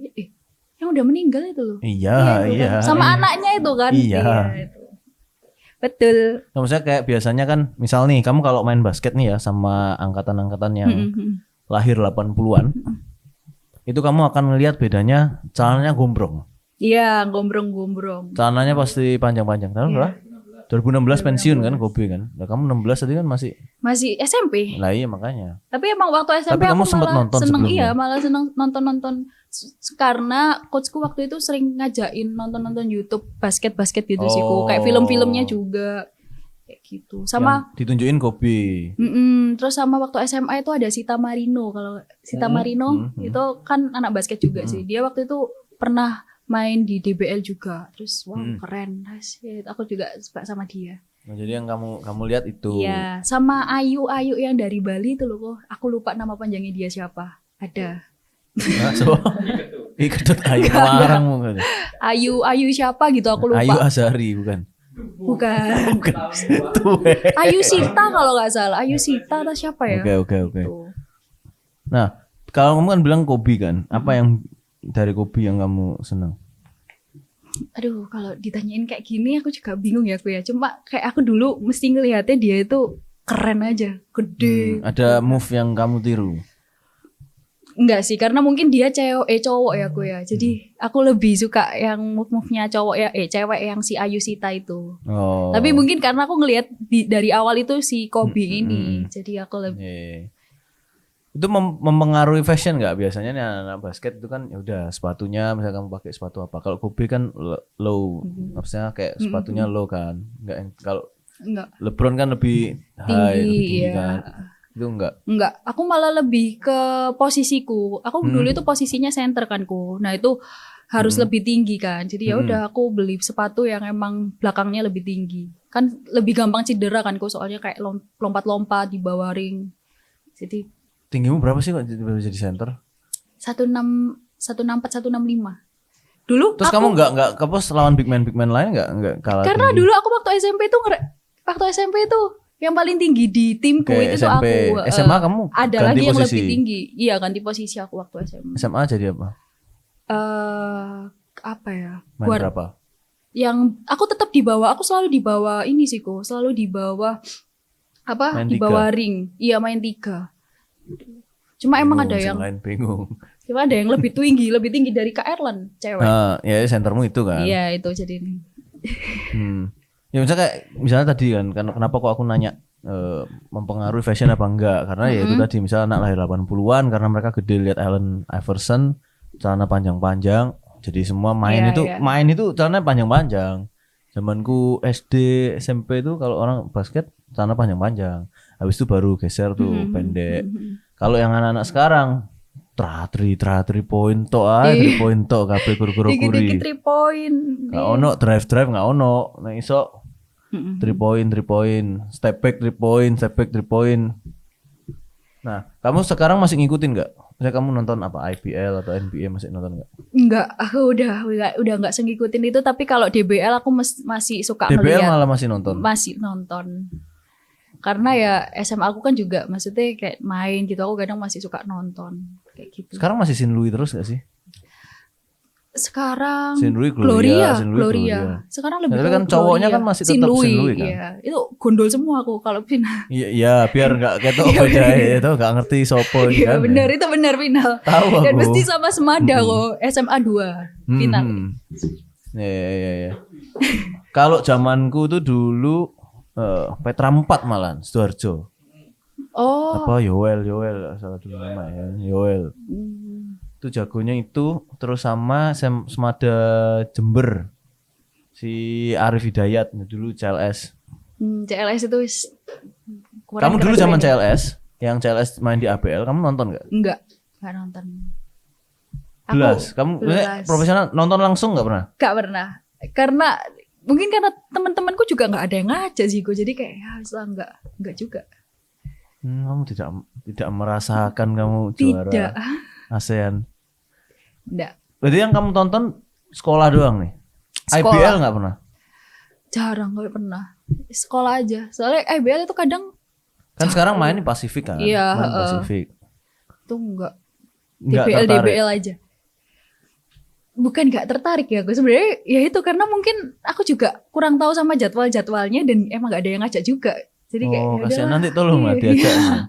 Speaker 2: yang udah meninggal itu loh.
Speaker 1: Iya.
Speaker 2: Kan? Sama anaknya itu kan.
Speaker 1: Iya.
Speaker 2: Itu. Betul.
Speaker 1: Nah, maksudnya kayak biasanya kan, misal nih kamu kalau main basket nih ya sama angkatan-angkatan yang lahir 80-an, itu kamu akan melihat bedanya celananya gombrong.
Speaker 2: Iya, gombrong.
Speaker 1: Celananya pasti panjang-panjang. Tahu berapa? 2016 pensiun kan Kobe kan. Nah, kamu 16 tadi kan
Speaker 2: masih SMP.
Speaker 1: Lah iya makanya.
Speaker 2: Tapi emang waktu SMP
Speaker 1: kamu
Speaker 2: aku
Speaker 1: sempat
Speaker 2: malah
Speaker 1: nonton
Speaker 2: seneng.
Speaker 1: sebelumnya?
Speaker 2: Iya, malah seneng nonton karena coachku waktu itu sering ngajakin nonton YouTube basket gitu sih kok. Kayak film-filmnya juga kayak gitu. Sama
Speaker 1: yang ditunjukin Kobe.
Speaker 2: Terus sama waktu SMA itu ada Sita Marino. Kalau Sita Marino itu kan anak basket juga sih. Dia waktu itu pernah main di DBL juga. Terus keren. Aku juga suka sama dia.
Speaker 1: Nah, jadi yang kamu lihat itu.
Speaker 2: Iya, sama Ayu yang dari Bali itu loh kok. Aku lupa nama panjangnya dia siapa. Ada.
Speaker 1: Nah, so, Iketut Ayu larang.
Speaker 2: Ayu siapa gitu aku lupa.
Speaker 1: Ayu Azhari bukan.
Speaker 2: Bukan. Ayu Sita kalau nggak salah. Ayu Sita atau siapa ya?
Speaker 1: Oke. Nah, kalau kamu kan bilang Kobe kan, apa yang dari Kobe yang kamu senang?
Speaker 2: Aduh, kalau ditanyain kayak gini aku juga bingung ya aku ya. Cuma kayak aku dulu mesti ngelihatnya dia itu keren aja, gede.
Speaker 1: Ada move yang kamu tiru?
Speaker 2: Enggak sih, karena mungkin dia cowok ya aku ya. Jadi aku lebih suka yang move-nya cowok ya, cewek yang si Ayu Sita itu. Oh. Tapi mungkin karena aku ngelihat dari awal itu si Kobe ini, jadi aku lebih.
Speaker 1: Itu mempengaruhi fashion nggak? Biasanya nih anak-anak basket itu kan ya udah sepatunya misalnya kamu pakai sepatu apa. Kalau Kobe kan low, maksudnya kayak sepatunya low kan. Kalau LeBron kan lebih high, lebih tinggi kan. Itu enggak?
Speaker 2: Aku malah lebih ke posisiku. Aku dulu itu posisinya center kan ku. Nah itu harus lebih tinggi kan. Jadi ya udah aku beli sepatu yang emang belakangnya lebih tinggi. Kan lebih gampang cedera kan ku, soalnya kayak lompat-lompat di bawah ring. Jadi
Speaker 1: tinggimu berapa sih kok jadi center?
Speaker 2: 164, 165. Dulu
Speaker 1: terus kamu enggak kepos lawan big man lain enggak kalah?
Speaker 2: Karena tinggi. Dulu aku waktu SMP itu yang paling tinggi di timku itu
Speaker 1: SMP.
Speaker 2: Aku.
Speaker 1: SMA kamu
Speaker 2: ada
Speaker 1: ganti
Speaker 2: lagi yang
Speaker 1: posisi.
Speaker 2: lebih tinggi. Iya, ganti posisi aku waktu SMA.
Speaker 1: SMA jadi apa?
Speaker 2: Apa ya?
Speaker 1: Main berapa?
Speaker 2: Yang aku tetap di bawah. Aku selalu di bawah ini sih kok. Selalu di bawah
Speaker 1: main
Speaker 2: di
Speaker 1: 3.
Speaker 2: bawah ring. Iya, main 3. Cuma bingung, emang ada yang
Speaker 1: lain bingung.
Speaker 2: Cuma ada yang lebih tinggi dari Kak Erlan, cewek.
Speaker 1: Ya sentermu itu kan.
Speaker 2: Iya, itu jadi ini.
Speaker 1: Ya misalnya tadi kan kenapa kok aku nanya mempengaruhi fashion apa enggak? Karena ya itu tadi misalnya anak lahir 80-an karena mereka gede lihat Allen Iverson celana panjang-panjang. Jadi semua main itu celana panjang-panjang. Zamanku SD, SMP itu kalau orang basket celana panjang-panjang. Habis itu baru geser tuh pendek. Kalau yang anak-anak sekarang Tratri point to point to kabeh guru-guru kuri.
Speaker 2: Dikit-dikit 3 point.
Speaker 1: Enggak ono drive enggak ono. Nek iso 3 point, step back 3 point. Nah, kamu sekarang masih ngikutin enggak? Misalnya kamu nonton apa IPL atau NBA masih nonton enggak?
Speaker 2: Enggak, aku udah enggak ngikutin itu, tapi kalau DBL aku masih suka ngeliat.
Speaker 1: DBL malah masih nonton.
Speaker 2: Masih nonton. Karena ya SMA aku kan juga maksudnya kayak main gitu, aku kadang masih suka nonton kayak gitu.
Speaker 1: Sekarang masih Sin Louis terus gak sih?
Speaker 2: Sekarang
Speaker 1: Sin Louis
Speaker 2: Gloria.
Speaker 1: Tapi
Speaker 2: Sekarang lebih
Speaker 1: kan cowoknya kan masih tetap Sin Louis kan.
Speaker 2: Iya. Itu gondol semua aku kalau final.
Speaker 1: Iya, biar enggak ketok beda itu enggak ngerti sopo ini kan.
Speaker 2: Iya benar, itu benar final.
Speaker 1: Tahu aku.
Speaker 2: Dan mesti sama Semada kok, SMA 2 final.
Speaker 1: Iya. Kalau zamanku tuh dulu Petra 4 malah Sidoarjo.
Speaker 2: Oh.
Speaker 1: Apa Yoel salah dulu nama ya. Yoel. Itu jagonya itu terus sama Semada Jember. Si Arif Hidayat dulu CLS.
Speaker 2: CLS itu
Speaker 1: kamu dulu zaman CLS, yang CLS main di ABL, kamu nonton enggak?
Speaker 2: Enggak nonton.
Speaker 1: Belas. Kamu profesional nonton langsung enggak pernah?
Speaker 2: Enggak pernah. Karena mungkin karena teman-temanku juga nggak ada yang ngajak sih gue, jadi kayak ya nggak juga.
Speaker 1: Kamu tidak merasakan kamu juara ASEAN?
Speaker 2: Enggak.
Speaker 1: Berarti yang kamu tonton sekolah doang nih? Sekolah. IBL nggak pernah?
Speaker 2: Jarang, nggak pernah. Sekolah aja. Soalnya IBL itu kadang
Speaker 1: kan sekarang main di Pasifik kan?
Speaker 2: Iya.
Speaker 1: Main Pasifik.
Speaker 2: Itu enggak DBL aja. Bukan nggak tertarik ya gue sebenarnya, ya itu karena mungkin aku juga kurang tahu sama jadwalnya dan emang nggak ada yang ngajak juga, jadi kayak
Speaker 1: kasihan nanti tolong lah diajak.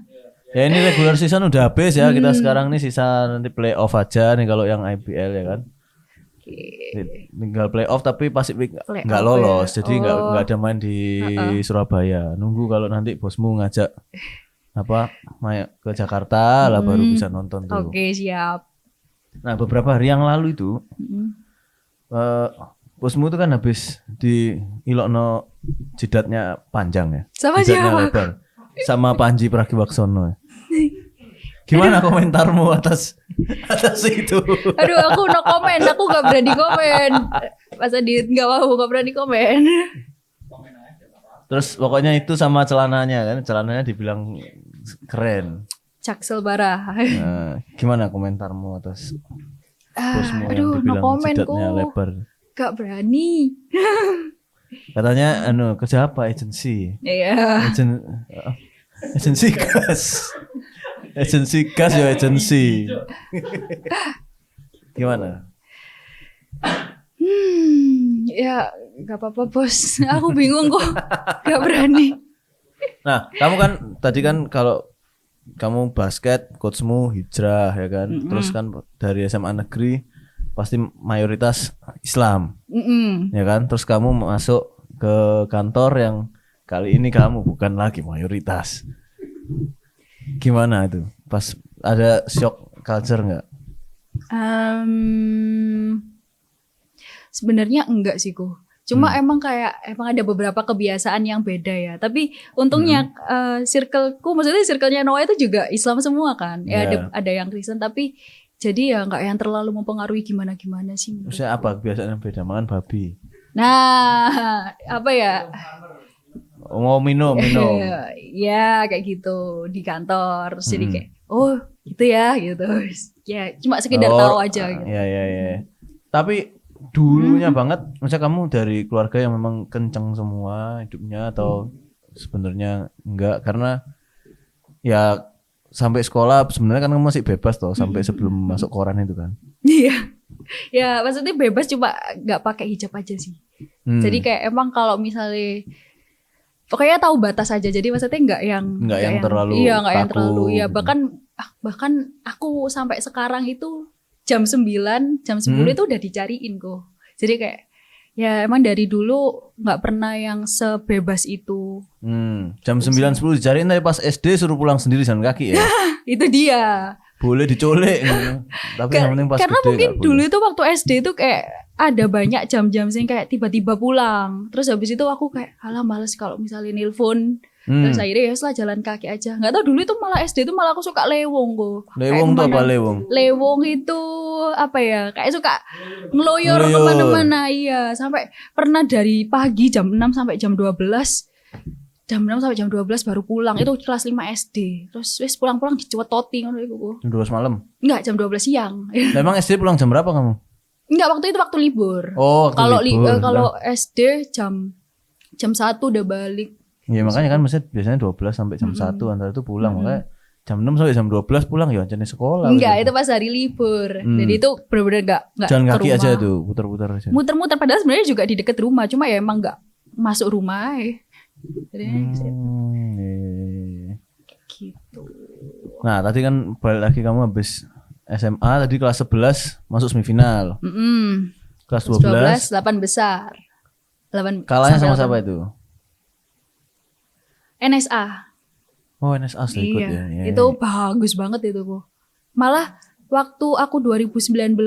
Speaker 1: Ya ini regular season udah habis ya, kita sekarang nih sisa nanti playoff aja nih kalau yang IPL ya kan. Tinggal playoff tapi Pasifik nggak lolos ya. Jadi nggak ada main di Surabaya. Nunggu kalau nanti bosmu ngajak ke Jakarta lah baru bisa nonton tuh.
Speaker 2: Oke, siap.
Speaker 1: Nah beberapa hari yang lalu itu bosmu itu kan habis di Ilokno jidatnya panjang ya,
Speaker 2: sama
Speaker 1: jidatnya
Speaker 2: siapa?
Speaker 1: lebar, sama Panji Pragiwaksono. Gimana komentarmu atas itu?
Speaker 2: Aduh, aku no komen, aku gak berani komen. Pas Adit gak berani komen.
Speaker 1: Terus pokoknya itu sama celananya dibilang keren.
Speaker 2: Jaksel Bara.
Speaker 1: Nah, gimana komentarmu atas bosmu yang dibilang jidatnya lebar?
Speaker 2: Gak berani.
Speaker 1: Katanya kerja apa? Agensi.
Speaker 2: Iya.
Speaker 1: Agensi gas. Agensi. Gimana?
Speaker 2: Ya gak apa-apa bos. Aku bingung kok. Gak berani.
Speaker 1: Nah, kamu kan tadi kan kalau kamu basket, coachmu hijrah ya kan, terus kan dari SMA negeri pasti mayoritas Islam, ya kan, terus kamu masuk ke kantor yang kali ini kamu bukan lagi mayoritas. Gimana itu? Pas ada shock culture nggak?
Speaker 2: Sebenarnya enggak sih kok. Cuma emang ada beberapa kebiasaan yang beda ya. Tapi untungnya circleku, maksudnya circle-nya Noah itu juga Islam semua kan. Ya ada yang Kristen, tapi jadi ya nggak yang terlalu mempengaruhi gimana sih.
Speaker 1: Maksudnya apa kebiasaan yang beda? Makan babi.
Speaker 2: Nah, apa ya?
Speaker 1: Mau minum.
Speaker 2: Ya kayak gitu di kantor. Terus jadi kayak gitu ya gitu. Ya cuma sekedar tahu aja gitu.
Speaker 1: Iya. Tapi dulunya banget, maksudnya kamu dari keluarga yang memang kenceng semua hidupnya atau sebenarnya enggak, karena ya sampai sekolah sebenarnya kan kamu masih bebas toh sampai sebelum masuk koran itu kan.
Speaker 2: Iya. Ya maksudnya bebas, cuma nggak pakai hijab aja sih. Jadi kayak emang kalau misalnya pokoknya tahu batas aja, jadi maksudnya nggak yang
Speaker 1: terlalu
Speaker 2: nggak yang terlalu ya, bahkan bahkan aku sampai sekarang itu jam 9, jam 10 itu udah dicariin kok. Jadi kayak ya emang dari dulu nggak pernah yang sebebas itu.
Speaker 1: Jam 9-10 dicariin tapi pas SD suruh pulang sendiri jalan kaki ya.
Speaker 2: Itu dia.
Speaker 1: Boleh dicolek gitu. Tapi yang penting pas
Speaker 2: Karena
Speaker 1: gede
Speaker 2: mungkin
Speaker 1: nggak
Speaker 2: dulu
Speaker 1: boleh.
Speaker 2: itu waktu SD itu kayak ada banyak jam-jam sih kayak tiba-tiba pulang. Terus habis itu aku kayak alah males kalau misalnya nelpon. Terus akhirnya ya setelah jalan kaki aja. Nggak tahu dulu itu malah SD itu malah aku suka lewong kok.
Speaker 1: Lewong tuh apa lewong?
Speaker 2: Lewong itu apa ya? Kayak suka ngeloyor kemana-mana. Iya, sampai pernah dari pagi jam 6 sampai jam 12. Jam 6 sampai jam 12 baru pulang. Itu kelas 5 SD. Terus wis pulang-pulang dicuwetoti ngono iku.
Speaker 1: Jam 12 malam.
Speaker 2: Enggak, jam 12 siang.
Speaker 1: Memang SD pulang jam berapa kamu?
Speaker 2: Enggak, waktu itu waktu libur.
Speaker 1: Oh, waktu libur.
Speaker 2: Kalau SD jam 1 udah balik.
Speaker 1: Iya makanya kan biasanya 12 sampai jam 1 antara itu pulang. Makanya jam 6 sampai jam 12 pulang ya jadi sekolah.
Speaker 2: Enggak, itu pas hari libur. Jadi itu benar-benar enggak
Speaker 1: jalan
Speaker 2: ke
Speaker 1: kaki
Speaker 2: rumah.
Speaker 1: aja tuh, putar-putar aja.
Speaker 2: Muter-muter padahal sebenarnya juga di dekat rumah, cuma ya emang enggak masuk rumah. Jadi
Speaker 1: Iya.
Speaker 2: gitu.
Speaker 1: Nah, tadi kan balik lagi kamu habis SMA tadi kelas 11 masuk semifinal. Kelas 12
Speaker 2: 8 besar. 8
Speaker 1: kalahnya sama
Speaker 2: sampai
Speaker 1: siapa
Speaker 2: 8.
Speaker 1: itu?
Speaker 2: NSA.
Speaker 1: Oh, NSA sudah ikut ya. Iya,
Speaker 2: Itu bagus banget itu kok. Malah waktu aku 2019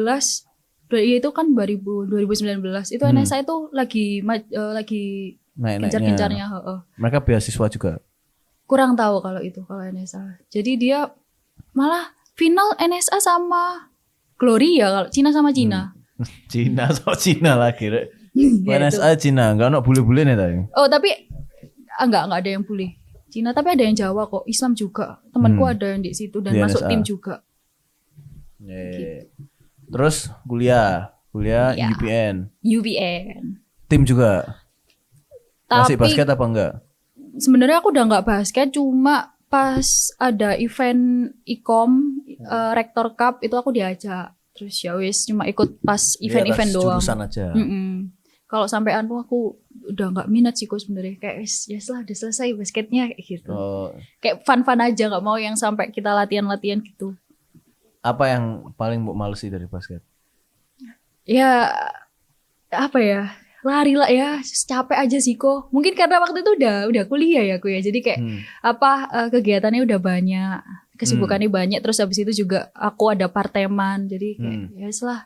Speaker 2: itu kan 2019 itu NSA itu lagi
Speaker 1: naik-naiknya.
Speaker 2: gencar-gencarnya.
Speaker 1: Mereka beasiswa juga.
Speaker 2: Kurang tahu kalau NSA. Jadi dia malah final NSA sama Gloria kalau Cina sama Cina.
Speaker 1: Cina sama Cina lagi.
Speaker 2: Ya,
Speaker 1: NSA Cina, enggak ono bule-bule nih tadi.
Speaker 2: Oh tapi enggak ada yang boleh Cina, tapi ada yang Jawa kok, Islam juga. Temanku ada yang di situ dan
Speaker 1: Di
Speaker 2: masuk
Speaker 1: NSA.
Speaker 2: tim juga.
Speaker 1: Terus kuliah
Speaker 2: Ya.
Speaker 1: UPN.
Speaker 2: UPN.
Speaker 1: Tim juga. Masih
Speaker 2: Tapi
Speaker 1: basket apa enggak?
Speaker 2: sebenarnya aku udah nggak basket, cuma pas ada event Ikom Rector Cup itu aku diajak. Terus ya wis cuma ikut pas event-event doang.
Speaker 1: Jurusan aja.
Speaker 2: Kalau sampai aku udah nggak minat sih kok sebenarnya, kayak ya setelah udah selesai basketnya kayak gitu. Kayak fun-fun aja, nggak mau yang sampai kita latihan-latihan gitu.
Speaker 1: Apa yang paling males sih dari basket?
Speaker 2: Ya apa ya, lari lah ya, capek aja sih kok. Mungkin karena waktu itu udah kuliah ya aku ya, jadi kayak kegiatannya udah banyak, kesibukannya banyak. Terus habis itu juga aku ada part-timean, jadi kayak ya setelah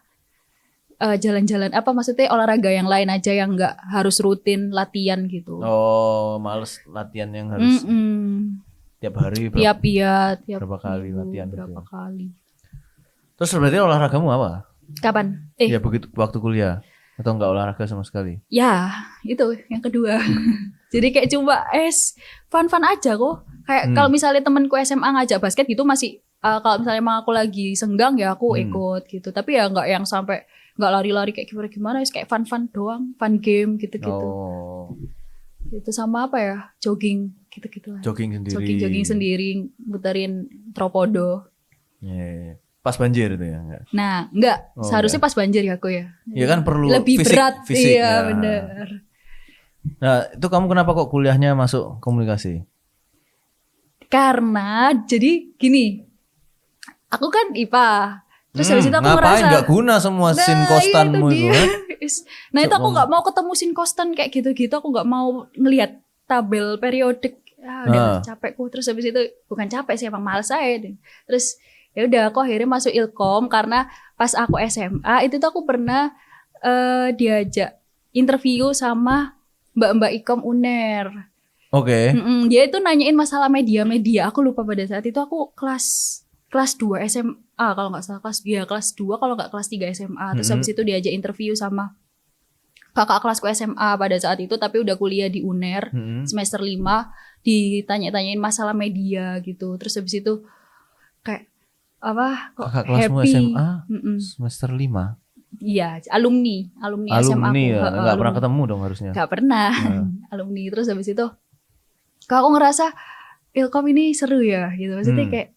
Speaker 2: jalan-jalan maksudnya olahraga yang lain aja yang nggak harus rutin latihan gitu.
Speaker 1: Oh, males latihan yang harus tiap hari berapa kali latihan
Speaker 2: berapa
Speaker 1: gitu.
Speaker 2: kali.
Speaker 1: Terus berarti olahragamu apa?
Speaker 2: Kapan?
Speaker 1: Ya begitu waktu kuliah atau enggak olahraga sama sekali?
Speaker 2: Ya, itu yang kedua. Jadi kayak cuma fun-fun aja kok. Kayak kalau misalnya temanku SMA ngajak basket gitu masih kalau misalnya emang aku lagi senggang ya aku ikut gitu. Tapi ya nggak yang sampai nggak lari-lari kayak gimana-gimana, kayak fun-fun doang, fun game gitu-gitu.
Speaker 1: Oh.
Speaker 2: Itu sama apa ya? Jogging gitu-gitu lah.
Speaker 1: Jogging sendiri.
Speaker 2: Jogging sendiri, muterin Tropodo.
Speaker 1: Yeah. Pas banjir itu ya enggak?
Speaker 2: Nah, enggak. Seharusnya pas banjir ya aku ya.
Speaker 1: Iya kan perlu
Speaker 2: lebih
Speaker 1: fisik,
Speaker 2: berat.
Speaker 1: fisik,
Speaker 2: Iya,
Speaker 1: ya.
Speaker 2: bener.
Speaker 1: Nah, itu kamu kenapa kok kuliahnya masuk komunikasi?
Speaker 2: Karena jadi gini. Aku kan IPA. Terus habis itu aku
Speaker 1: ngapain
Speaker 2: ngerasa
Speaker 1: nggak guna semua sin kostanmu itu kan?
Speaker 2: Nah itu aku nggak mau ketemu sin kostan kayak gitu-gitu. Aku nggak mau ngelihat tabel periodik. Udah capek kok. Terus habis itu bukan capek sih, emang males saya. Terus ya udah aku akhirnya masuk Ilkom karena pas aku SMA itu tuh aku pernah diajak interview sama mbak-mbak Ikom UNER.
Speaker 1: Oke.
Speaker 2: Dia itu nanyain masalah media. Aku lupa pada saat itu aku kelas 2 SMA kalau nggak salah, kelas 2 kalau nggak kelas 3 SMA. Terus habis itu diajak interview sama kakak kelasku SMA pada saat itu, tapi udah kuliah di UNER semester 5, ditanya-tanyain masalah media gitu. Terus habis itu kayak kok
Speaker 1: kakak kelasmu
Speaker 2: happy.
Speaker 1: SMA semester 5?
Speaker 2: Iya, alumni SMA aku.
Speaker 1: Ya? Nggak pernah ketemu dong harusnya.
Speaker 2: Nggak pernah. Alumni. Terus habis itu kalau aku ngerasa Ilkom ini seru ya gitu. Maksudnya kayak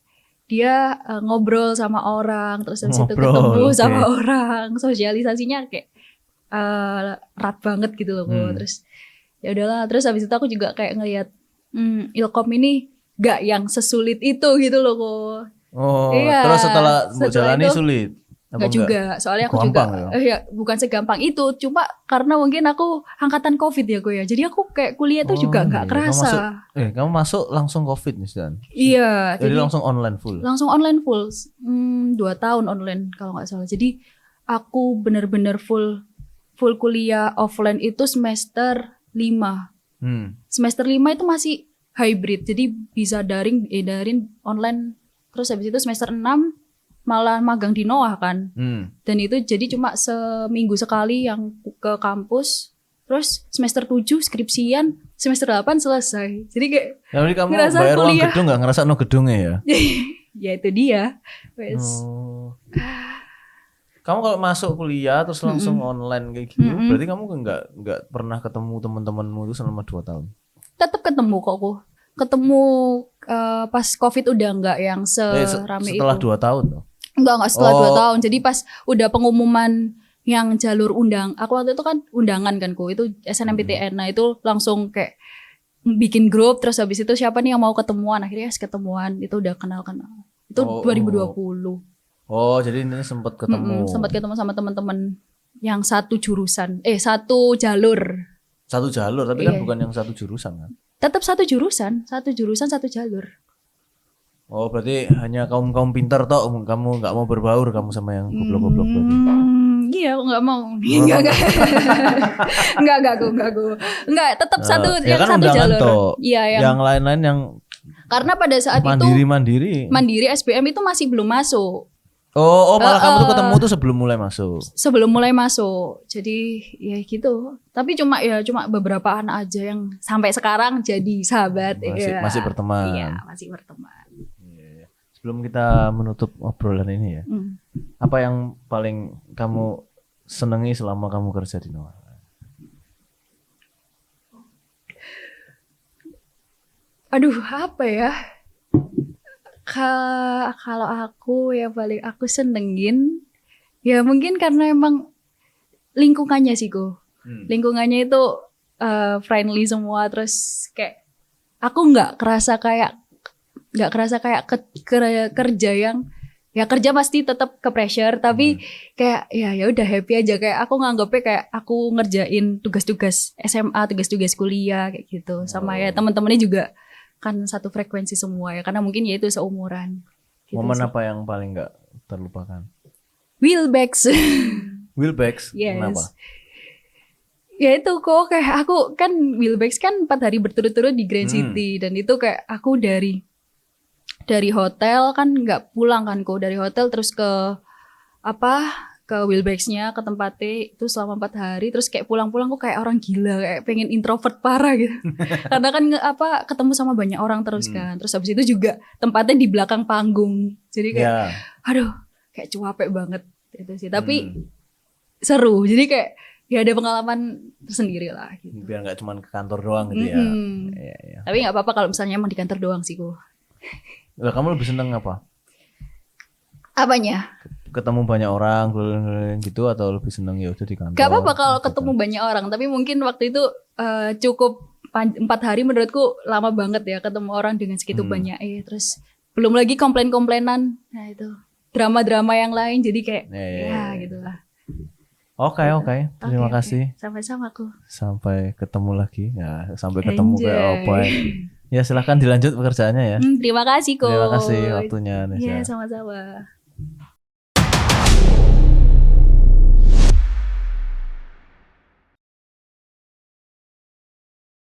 Speaker 2: dia ngobrol sama orang, terus habis itu ketemu sama orang, sosialisasinya kayak erat banget gitu loh. Terus ya udahlah, terus habis itu aku juga kayak ngelihat Ilkom ini gak yang sesulit itu gitu loh kok.
Speaker 1: Oh,
Speaker 2: Iya,
Speaker 1: terus setelah mbok
Speaker 2: setelah
Speaker 1: jalani
Speaker 2: itu
Speaker 1: sulit. Apa
Speaker 2: nggak juga, soalnya aku
Speaker 1: Gampang
Speaker 2: juga
Speaker 1: ya?
Speaker 2: bukan segampang itu, cuma karena mungkin aku angkatan COVID ya gue ya, jadi aku kayak kuliah tuh juga nggak
Speaker 1: iya.
Speaker 2: kerasa.
Speaker 1: Kamu masuk langsung COVID nih, Dan.
Speaker 2: Iya,
Speaker 1: Jadi
Speaker 2: jadi
Speaker 1: langsung online full.
Speaker 2: langsung online full, 2 tahun online kalau nggak salah. Jadi aku bener-bener full kuliah offline itu semester 5. Semester 5 itu masih hybrid, jadi bisa daring online. Terus habis itu semester 6 malah magang di Noah kan. Dan itu jadi cuma seminggu sekali yang ke kampus. Terus semester 7 skripsian, semester 8 selesai. Jadi kayak
Speaker 1: Jadi kamu
Speaker 2: ngerasa
Speaker 1: bayar uang
Speaker 2: kuliah.
Speaker 1: gedung gak ngerasa no gedungnya ya?
Speaker 2: Ya itu dia. Wes.
Speaker 1: Oh. Kamu kalau masuk kuliah terus langsung online kayak gitu, berarti kamu nggak pernah ketemu teman-temanmu itu selama 2 tahun?
Speaker 2: Tetap ketemu kok aku. Ketemu pas COVID udah nggak yang serame
Speaker 1: setelah
Speaker 2: itu.
Speaker 1: 2 tahun loh.
Speaker 2: Enggak setelah 2 tahun. Jadi pas udah pengumuman yang jalur aku waktu itu kan undangan kan itu SNMPTN. Nah itu langsung kayak bikin grup, terus habis itu siapa nih yang mau ketemuan, akhirnya ketemuan, itu udah kenal. Itu 2020.
Speaker 1: Oh, jadi ini sempat ketemu.
Speaker 2: Sempat ketemu sama teman-teman yang satu jurusan, satu jalur.
Speaker 1: Satu jalur, tapi kan bukan yang satu jurusan kan?
Speaker 2: Tetap satu jurusan, satu jalur.
Speaker 1: Oh, berarti hanya kaum pintar toh, kamu nggak mau berbaur kamu sama yang goblok-goblok berarti?
Speaker 2: Iya, aku nggak mau. Enggak, tetap satu
Speaker 1: ya
Speaker 2: yang
Speaker 1: kan
Speaker 2: satu jalur.
Speaker 1: Iya, yang lain-lain yang
Speaker 2: karena pada saat mandiri SBM itu masih belum masuk.
Speaker 1: Oh, malah kamu tuh ketemu tuh sebelum mulai masuk.
Speaker 2: Sebelum mulai masuk. Jadi ya gitu. Tapi cuma beberapa anak aja yang sampai sekarang jadi sahabat.
Speaker 1: Masih berteman.
Speaker 2: Iya, masih berteman.
Speaker 1: Sebelum kita menutup obrolan ini ya, apa yang paling kamu senangi selama kamu kerja di Noah?
Speaker 2: Aduh, apa ya? Kalau aku yang paling aku senengin, ya mungkin karena emang lingkungannya sih lingkungannya itu friendly semua, terus kayak aku nggak kerasa kayak kerja yang ya kerja pasti tetap ke pressure, tapi kayak ya udah happy aja, kayak aku nganggepnya kayak aku ngerjain tugas-tugas SMA, tugas-tugas kuliah kayak gitu. Sama ya teman-temannya juga kan satu frekuensi semua ya, karena mungkin ya itu seumuran gitu.
Speaker 1: Momen
Speaker 2: sih.
Speaker 1: apa yang paling nggak terlupakan?
Speaker 2: Wheelbacks.
Speaker 1: Wheelbacks?
Speaker 2: Yes.
Speaker 1: Kenapa?
Speaker 2: Ya itu kayak aku kan Wheelbacks kan 4 hari berturut-turut di Grand City, dan itu kayak aku dari hotel kan nggak pulang kan dari hotel terus ke Wheelbacks-nya, ke tempatnya itu selama 4 hari, terus kayak pulang-pulang aku kayak orang gila, kayak pengen introvert parah gitu. Karena kan ketemu sama banyak orang terus kan. Terus habis itu juga tempatnya di belakang panggung. Jadi kayak aduh, kayak capek banget itu sih. Tapi seru. Jadi kayak ya ada pengalaman tersendiri lah gitu.
Speaker 1: Biar nggak cuma ke kantor doang gitu ya.
Speaker 2: Ya. Tapi nggak apa-apa kalau misalnya emang di kantor doang sih
Speaker 1: Lah, kamu lebih seneng apa?
Speaker 2: Apanya?
Speaker 1: Ketemu banyak orang gitu, atau lebih seneng ya udah di kantor?
Speaker 2: Gak apa-apa kalau ketemu banyak orang, tapi mungkin waktu itu cukup 4 hari menurutku lama banget ya ketemu orang dengan segitu banyak. Terus belum lagi komplain-komplainan, nah itu drama-drama yang lain, jadi kayak gitulah. Oke.
Speaker 1: Terima kasih.
Speaker 2: Sama-sama aku.
Speaker 1: Sampai ketemu lagi. Ya, sampai ketemu kayak apa ya. Ya silahkan dilanjut pekerjaannya ya.
Speaker 2: Terima kasih
Speaker 1: Terima kasih waktunya.
Speaker 2: Iya, sama-sama.